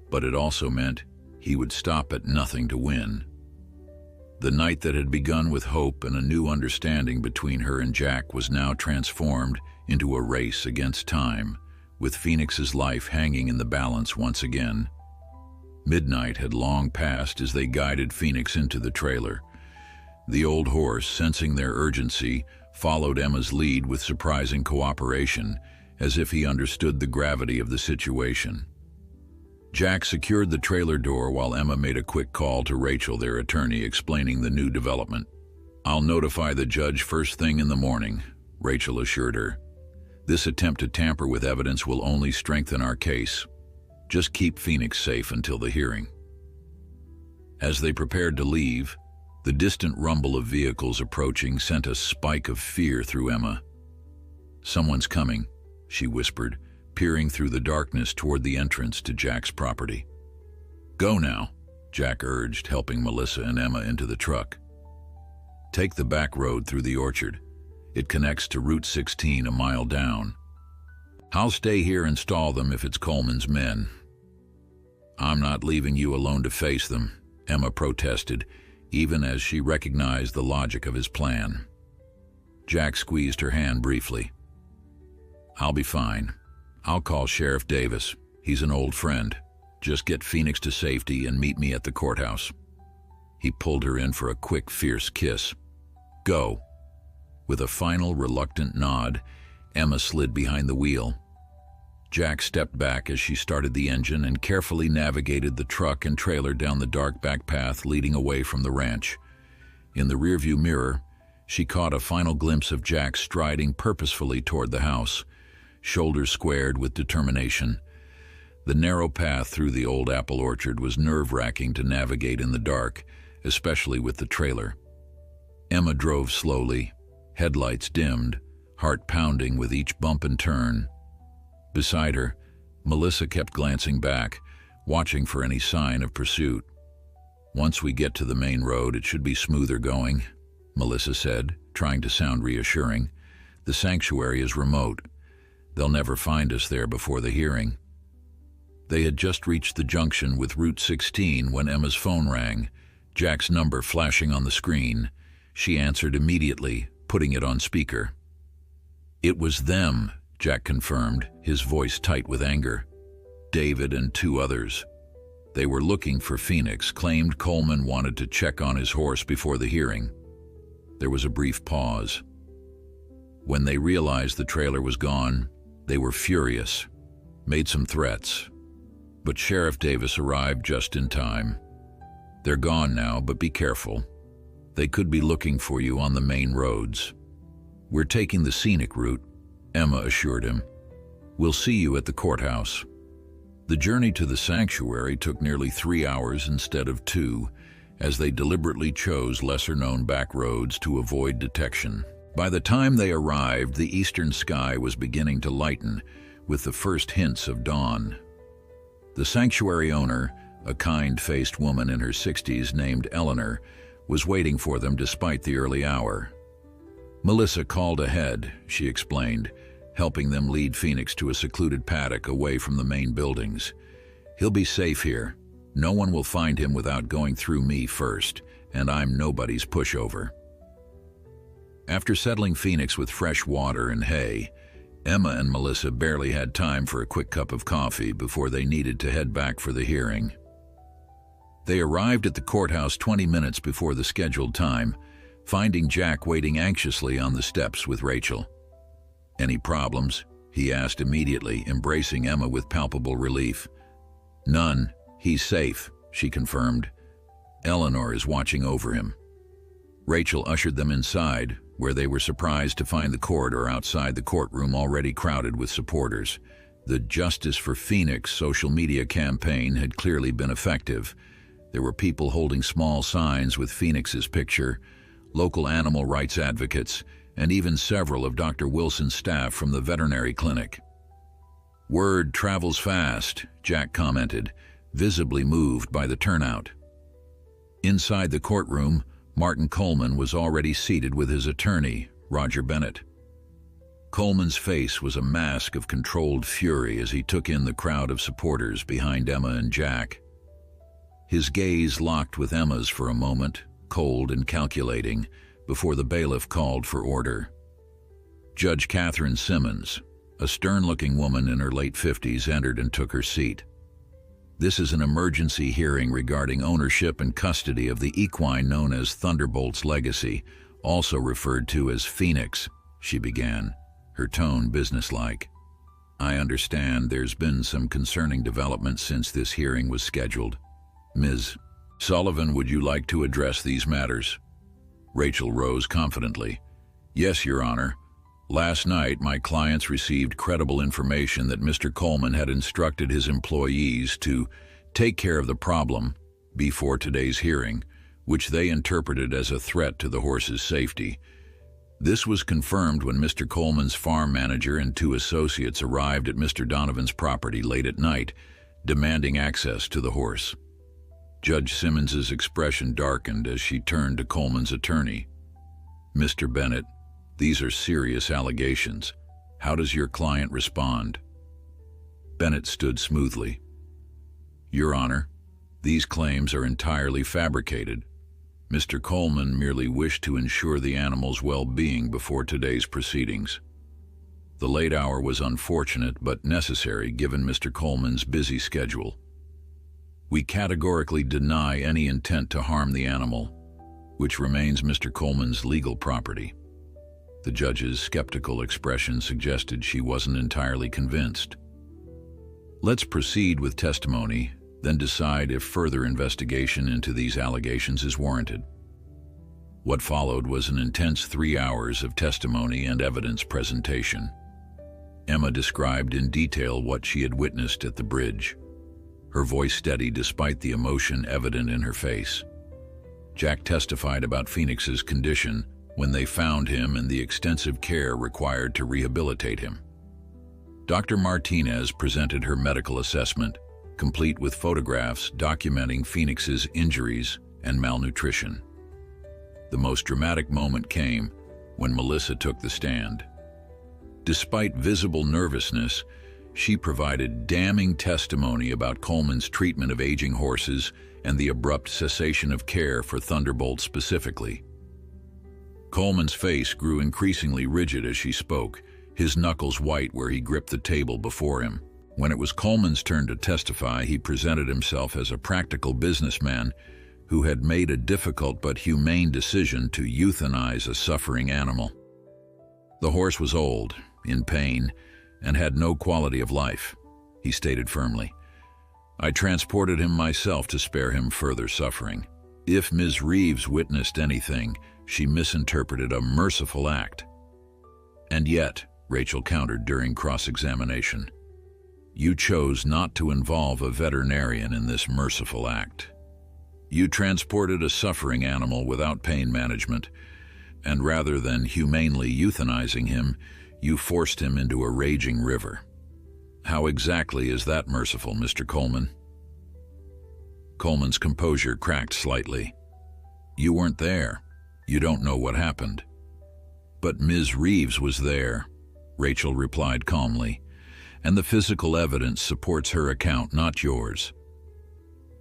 but it also meant he would stop at nothing to win. The night that had begun with hope and a new understanding between her and Jack was now transformed into a race against time, with Phoenix's life hanging in the balance once again. Midnight had long passed as they guided Phoenix into the trailer. The old horse, sensing their urgency, followed Emma's lead with surprising cooperation, as if he understood the gravity of the situation. Jack secured the trailer door while Emma made a quick call to Rachel, their attorney, explaining the new development. "I'll notify the judge first thing in the morning," Rachel assured her. "This attempt to tamper with evidence will only strengthen our case. Just keep Phoenix safe until the hearing." As they prepared to leave, the distant rumble of vehicles approaching sent a spike of fear through Emma. "Someone's coming," she whispered, peering through the darkness toward the entrance to Jack's property. "Go now," Jack urged, helping Melissa and Emma into the truck. "Take the back road through the orchard. It connects to Route 16 a mile down. I'll stay here and stall them if it's Coleman's men." "I'm not leaving you alone to face them," Emma protested, even as she recognized the logic of his plan. Jack squeezed her hand briefly. "I'll be fine. I'll call Sheriff Davis. He's an old friend. Just get Phoenix to safety and meet me at the courthouse." He pulled her in for a quick, fierce kiss. "Go." With a final reluctant nod, Emma slid behind the wheel. Jack stepped back as she started the engine and carefully navigated the truck and trailer down the dark back path leading away from the ranch. In the rearview mirror, she caught a final glimpse of Jack striding purposefully toward the house, shoulders squared with determination. The narrow path through the old apple orchard was nerve-wracking to navigate in the dark, especially with the trailer. Emma drove slowly, headlights dimmed, heart pounding with each bump and turn. Beside her, Melissa kept glancing back, watching for any sign of pursuit. "Once we get to the main road, it should be smoother going," Melissa said, trying to sound reassuring. "The sanctuary is remote. They'll never find us there before the hearing." They had just reached the junction with Route 16 when Emma's phone rang, Jack's number flashing on the screen. She answered immediately, putting it on speaker. "It was them," Jack confirmed, his voice tight with anger. "David and 2 others. They were looking for Phoenix, claimed Coleman wanted to check on his horse before the hearing." There was a brief pause. When they realized the trailer was gone, they were furious, made some threats. But Sheriff Davis arrived just in time. "They're gone now, but be careful. They could be looking for you on the main roads." "We're taking the scenic route," Emma assured him. "We'll see you at the courthouse." The journey to the sanctuary took nearly 3 hours instead of 2, as they deliberately chose lesser-known back roads to avoid detection. By the time they arrived, the eastern sky was beginning to lighten, with the first hints of dawn. The sanctuary owner, a kind-faced woman in her 60s named Eleanor, was waiting for them despite the early hour. "Melissa called ahead," she explained, helping them lead Phoenix to a secluded paddock away from the main buildings. "He'll be safe here. No one will find him without going through me first, and I'm nobody's pushover." After settling Phoenix with fresh water and hay, Emma and Melissa barely had time for a quick cup of coffee before they needed to head back for the hearing. They arrived at the courthouse 20 minutes before the scheduled time, finding Jack waiting anxiously on the steps with Rachel. "Any problems?" he asked immediately, embracing Emma with palpable relief. "None. He's safe," she confirmed. "Eleanor is watching over him." Rachel ushered them inside, where they were surprised to find the corridor outside the courtroom already crowded with supporters. The Justice for Phoenix social media campaign had clearly been effective. There were people holding small signs with Phoenix's picture, local animal rights advocates, and even several of Dr. Wilson's staff from the veterinary clinic. "Word travels fast," Jack commented, visibly moved by the turnout. Inside the courtroom, Martin Coleman was already seated with his attorney, Roger Bennett. Coleman's face was a mask of controlled fury as he took in the crowd of supporters behind Emma and Jack. His gaze locked with Emma's for a moment, cold and calculating, before the bailiff called for order. Judge Catherine Simmons, a stern-looking woman in her late 50s, entered and took her seat. "This is an emergency hearing regarding ownership and custody of the equine known as Thunderbolt's Legacy, also referred to as Phoenix," she began, her tone businesslike. "I understand there's been some concerning developments since this hearing was scheduled. Ms. Sullivan, would you like to address these matters?" Rachel rose confidently. "Yes, Your Honor. Last night, my clients received credible information that Mr. Coleman had instructed his employees to take care of the problem before today's hearing, which they interpreted as a threat to the horse's safety. This was confirmed when Mr. Coleman's farm manager and 2 associates arrived at Mr. Donovan's property late at night, demanding access to the horse." Judge Simmons's expression darkened as she turned to Coleman's attorney. "Mr. Bennett, these are serious allegations. How does your client respond?" Bennett stood smoothly. "Your Honor, these claims are entirely fabricated. Mr. Coleman merely wished to ensure the animal's well-being before today's proceedings. The late hour was unfortunate but necessary given Mr. Coleman's busy schedule. We categorically deny any intent to harm the animal, which remains Mr. Coleman's legal property." The judge's skeptical expression suggested she wasn't entirely convinced. "Let's proceed with testimony, then decide if further investigation into these allegations is warranted." What followed was an intense 3 hours of testimony and evidence presentation. Emma described in detail what she had witnessed at the bridge, her voice steady despite the emotion evident in her face. Jack testified about Phoenix's condition when they found him and the extensive care required to rehabilitate him. Dr. Martinez presented her medical assessment, complete with photographs documenting Phoenix's injuries and malnutrition. The most dramatic moment came when Melissa took the stand. Despite visible nervousness, she provided damning testimony about Coleman's treatment of aging horses and the abrupt cessation of care for Thunderbolt specifically. Coleman's face grew increasingly rigid as she spoke, his knuckles white where he gripped the table before him. When it was Coleman's turn to testify, he presented himself as a practical businessman who had made a difficult but humane decision to euthanize a suffering animal. The horse was old, in pain, and had no quality of life, he stated firmly. "I transported him myself to spare him further suffering. If Ms. Reeves witnessed anything, she misinterpreted a merciful act." "And yet," Rachel countered during cross-examination, "you chose not to involve a veterinarian in this merciful act. You transported a suffering animal without pain management, and rather than humanely euthanizing him, you forced him into a raging river. How exactly is that merciful, Mr. Coleman?" Coleman's composure cracked slightly. "You weren't there. You don't know what happened." "But Ms. Reeves was there," Rachel replied calmly, "and the physical evidence supports her account, not yours."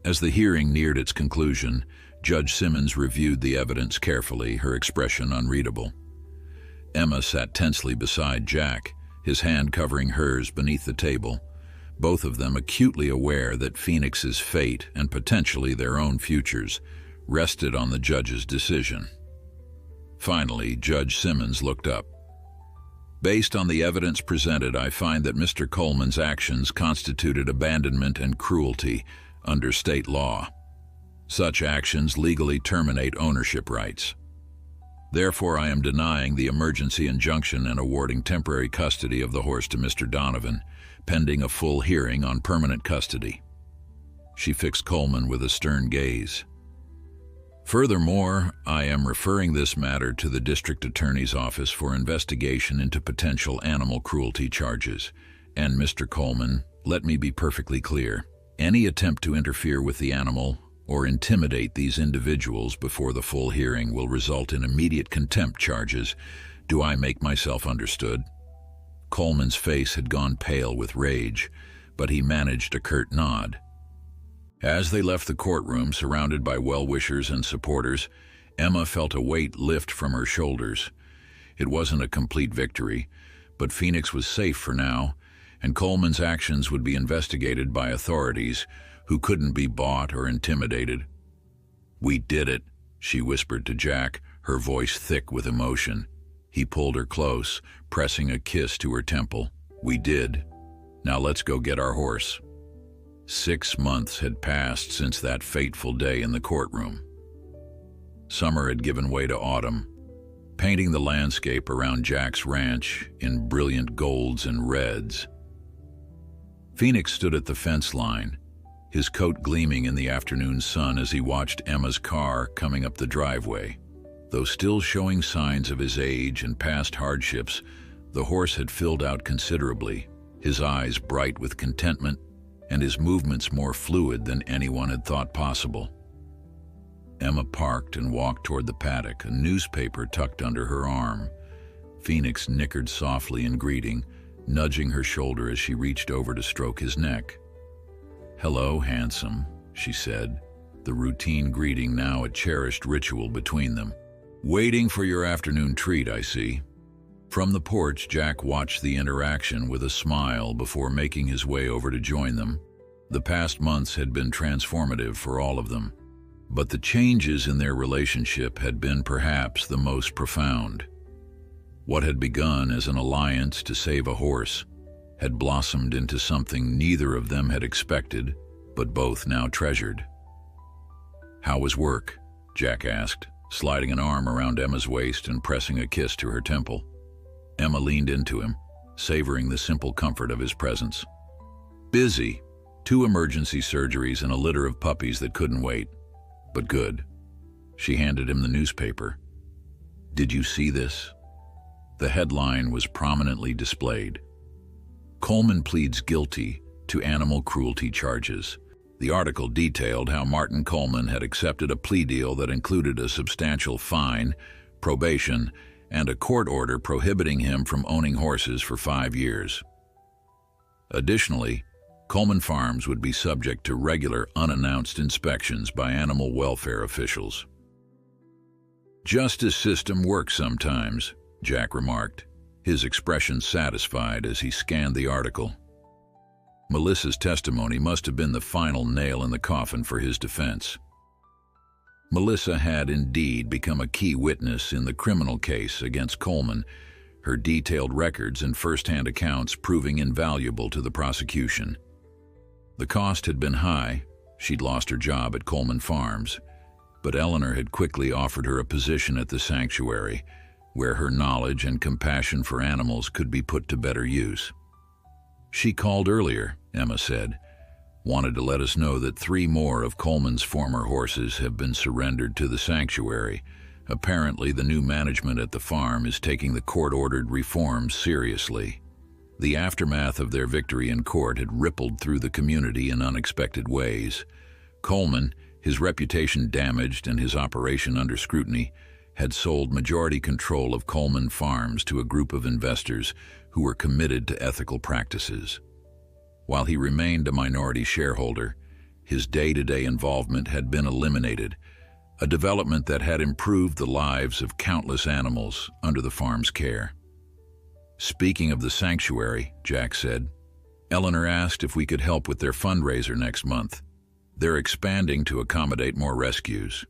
As the hearing neared its conclusion, Judge Simmons reviewed the evidence carefully, her expression unreadable. Emma sat tensely beside Jack, his hand covering hers beneath the table, both of them acutely aware that Phoenix's fate and potentially their own futures rested on the judge's decision. Finally, Judge Simmons looked up. "Based on the evidence presented, I find that Mr. Coleman's actions constituted abandonment and cruelty under state law. Such actions legally terminate ownership rights. Therefore, I am denying the emergency injunction and awarding temporary custody of the horse to Mr. Donovan, pending a full hearing on permanent custody." She fixed Coleman with a stern gaze. "Furthermore, I am referring this matter to the District Attorney's Office for investigation into potential animal cruelty charges. And Mr. Coleman, let me be perfectly clear. Any attempt to interfere with the animal or intimidate these individuals before the full hearing will result in immediate contempt charges, Do I make myself understood?" Coleman's face had gone pale with rage, but he managed a curt nod. As they left the courtroom, surrounded by well-wishers and supporters, Emma felt a weight lift from her shoulders. It wasn't a complete victory, but Phoenix was safe for now, and Coleman's actions would be investigated by authorities who couldn't be bought or intimidated. "We did it," she whispered to Jack, her voice thick with emotion. He pulled her close, pressing a kiss to her temple. "We did. Now let's go get our horse." 6 months had passed since that fateful day in the courtroom. Summer had given way to autumn, painting the landscape around Jack's ranch in brilliant golds and reds. Phoenix stood at the fence line, his coat gleaming in the afternoon sun as he watched Emma's car coming up the driveway. Though still showing signs of his age and past hardships, the horse had filled out considerably, his eyes bright with contentment and his movements more fluid than anyone had thought possible. Emma parked and walked toward the paddock, a newspaper tucked under her arm. Phoenix nickered softly in greeting, nudging her shoulder as she reached over to stroke his neck. "Hello, handsome," she said, the routine greeting now a cherished ritual between them. "Waiting for your afternoon treat, I see." From the porch, Jack watched the interaction with a smile before making his way over to join them. The past months had been transformative for all of them, but the changes in their relationship had been perhaps the most profound. What had begun as an alliance to save a horse had blossomed into something neither of them had expected, but both now treasured. "How was work?" Jack asked, sliding an arm around Emma's waist and pressing a kiss to her temple. Emma leaned into him, savoring the simple comfort of his presence. "Busy. 2 emergency surgeries and a litter of puppies that couldn't wait. But good." She handed him the newspaper. "Did you see this?" The headline was prominently displayed. "Coleman pleads guilty to animal cruelty charges." The article detailed how Martin Coleman had accepted a plea deal that included a substantial fine, probation, and a court order prohibiting him from owning horses for 5 years. Additionally, Coleman Farms would be subject to regular unannounced inspections by animal welfare officials. "Justice system works sometimes," Jack remarked, his expression satisfied as he scanned the article. Melissa's testimony must have been the final nail in the coffin for his defense. Melissa had indeed become a key witness in the criminal case against Coleman, her detailed records and first-hand accounts proving invaluable to the prosecution. The cost had been high. She'd lost her job at Coleman Farms, but Eleanor had quickly offered her a position at the sanctuary, where her knowledge and compassion for animals could be put to better use. "She called earlier," Emma said, "wanted to let us know that 3 more of Coleman's former horses have been surrendered to the sanctuary. Apparently, the new management at the farm is taking the court-ordered reforms seriously." The aftermath of their victory in court had rippled through the community in unexpected ways. Coleman, his reputation damaged and his operation under scrutiny, had sold majority control of Coleman Farms to a group of investors who were committed to ethical practices. While he remained a minority shareholder, his day-to-day involvement had been eliminated, a development that had improved the lives of countless animals under the farm's care. "Speaking of the sanctuary," Jack said, "Eleanor asked if we could help with their fundraiser next month. They're expanding to accommodate more rescues."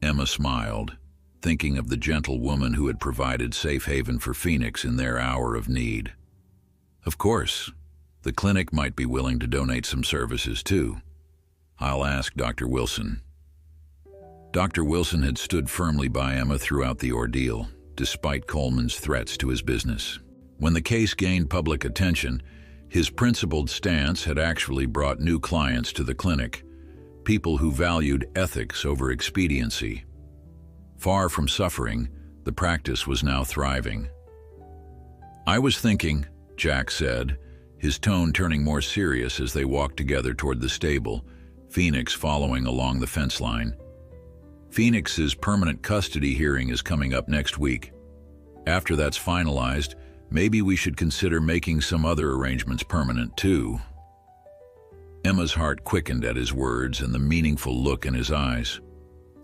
Emma smiled, thinking of the gentle woman who had provided safe haven for Phoenix in their hour of need. "Of course, the clinic might be willing to donate some services too. I'll ask Dr. Wilson." Dr. Wilson had stood firmly by Emma throughout the ordeal, despite Coleman's threats to his business. When the case gained public attention, his principled stance had actually brought new clients to the clinic, people who valued ethics over expediency. Far from suffering, the practice was now thriving. "I was thinking," Jack said, his tone turning more serious as they walked together toward the stable, Phoenix following along the fence line. "Phoenix's permanent custody hearing is coming up next week. After that's finalized, maybe we should consider making some other arrangements permanent too." Emma's heart quickened at his words and the meaningful look in his eyes.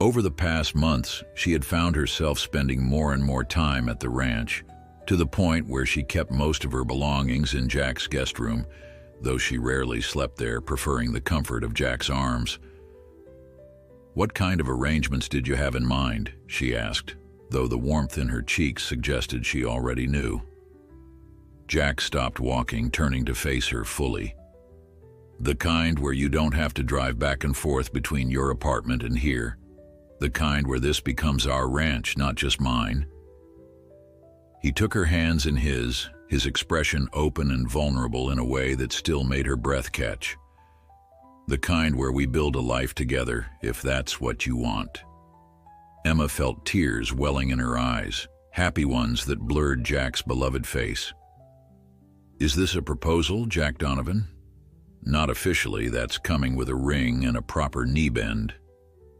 Over the past months, she had found herself spending more and more time at the ranch, to the point where she kept most of her belongings in Jack's guest room, though she rarely slept there, preferring the comfort of Jack's arms. "What kind of arrangements did you have in mind?" she asked, though the warmth in her cheeks suggested she already knew. Jack stopped walking, turning to face her fully. "The kind where you don't have to drive back and forth between your apartment and here. The kind where this becomes our ranch, not just mine." He took her hands in his expression open and vulnerable in a way that still made her breath catch. "The kind where we build a life together, if that's what you want." Emma felt tears welling in her eyes, happy ones that blurred Jack's beloved face. "Is this a proposal, Jack Donovan?" "Not officially, that's coming with a ring and a proper knee bend,"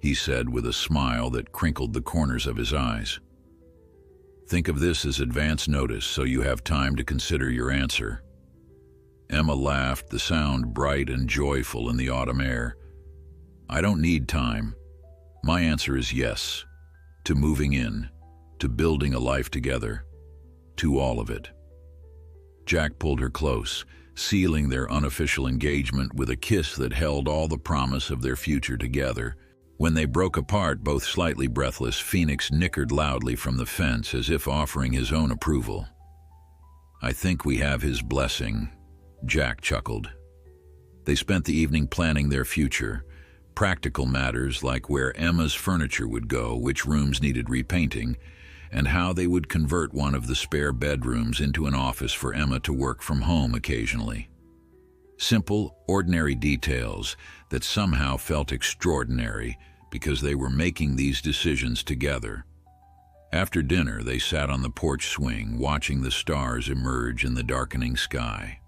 he said with a smile that crinkled the corners of his eyes. "Think of this as advance notice so you have time to consider your answer." Emma laughed, the sound bright and joyful in the autumn air. "I don't need time. My answer is yes. To moving in, to building a life together, to all of it." Jack pulled her close, sealing their unofficial engagement with a kiss that held all the promise of their future together. When they broke apart, both slightly breathless, Phoenix nickered loudly from the fence as if offering his own approval. "I think we have his blessing," Jack chuckled. They spent the evening planning their future, practical matters like where Emma's furniture would go, which rooms needed repainting, and how they would convert one of the spare bedrooms into an office for Emma to work from home occasionally. Simple, ordinary details that somehow felt extraordinary because they were making these decisions together. After dinner, they sat on the porch swing, watching the stars emerge in the darkening sky.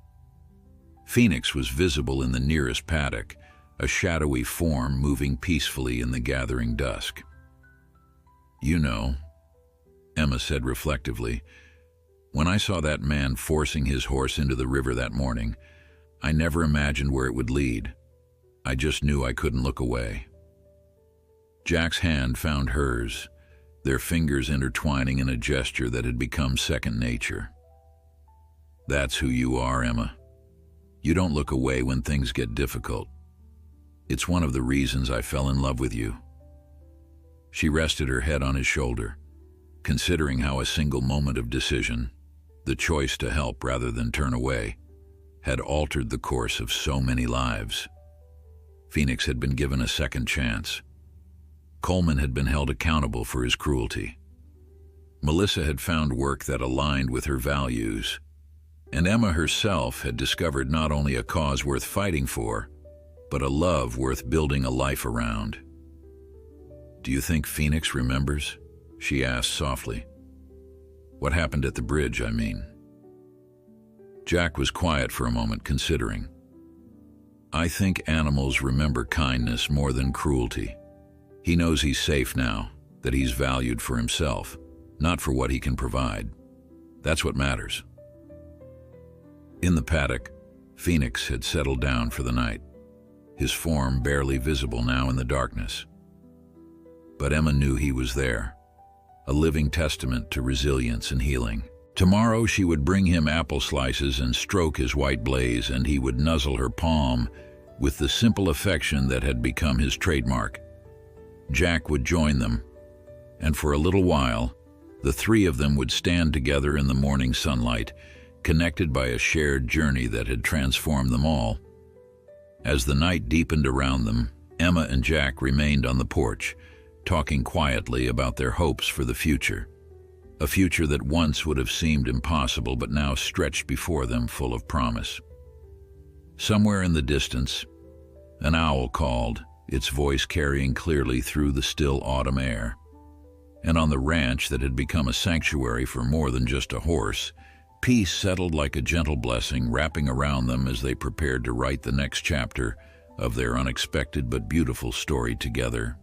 Phoenix was visible in the nearest paddock, a shadowy form moving peacefully in the gathering dusk. "You know," Emma said reflectively, "when I saw that man forcing his horse into the river that morning, I never imagined where it would lead. I just knew I couldn't look away." Jack's hand found hers, their fingers intertwining in a gesture that had become second nature. "That's who you are, Emma. You don't look away when things get difficult. It's one of the reasons I fell in love with you." She rested her head on his shoulder, considering how a single moment of decision, the choice to help rather than turn away, had altered the course of so many lives. Phoenix had been given a second chance. Coleman had been held accountable for his cruelty. Melissa had found work that aligned with her values, and Emma herself had discovered not only a cause worth fighting for, but a love worth building a life around. "Do you think Phoenix remembers?" she asked softly. "What happened at the bridge, I mean?" Jack was quiet for a moment, considering. "I think animals remember kindness more than cruelty. He knows he's safe now, that he's valued for himself, not for what he can provide. That's what matters." In the paddock, Phoenix had settled down for the night, his form barely visible now in the darkness. But Emma knew he was there, a living testament to resilience and healing. Tomorrow she would bring him apple slices and stroke his white blaze, and he would nuzzle her palm with the simple affection that had become his trademark. Jack would join them, and for a little while, the three of them would stand together in the morning sunlight, connected by a shared journey that had transformed them all. As the night deepened around them, Emma and Jack remained on the porch, talking quietly about their hopes for the future. A future that once would have seemed impossible but now stretched before them full of promise. Somewhere in the distance, an owl called, its voice carrying clearly through the still autumn air. And on the ranch that had become a sanctuary for more than just a horse, peace settled like a gentle blessing, wrapping around them as they prepared to write the next chapter of their unexpected but beautiful story together.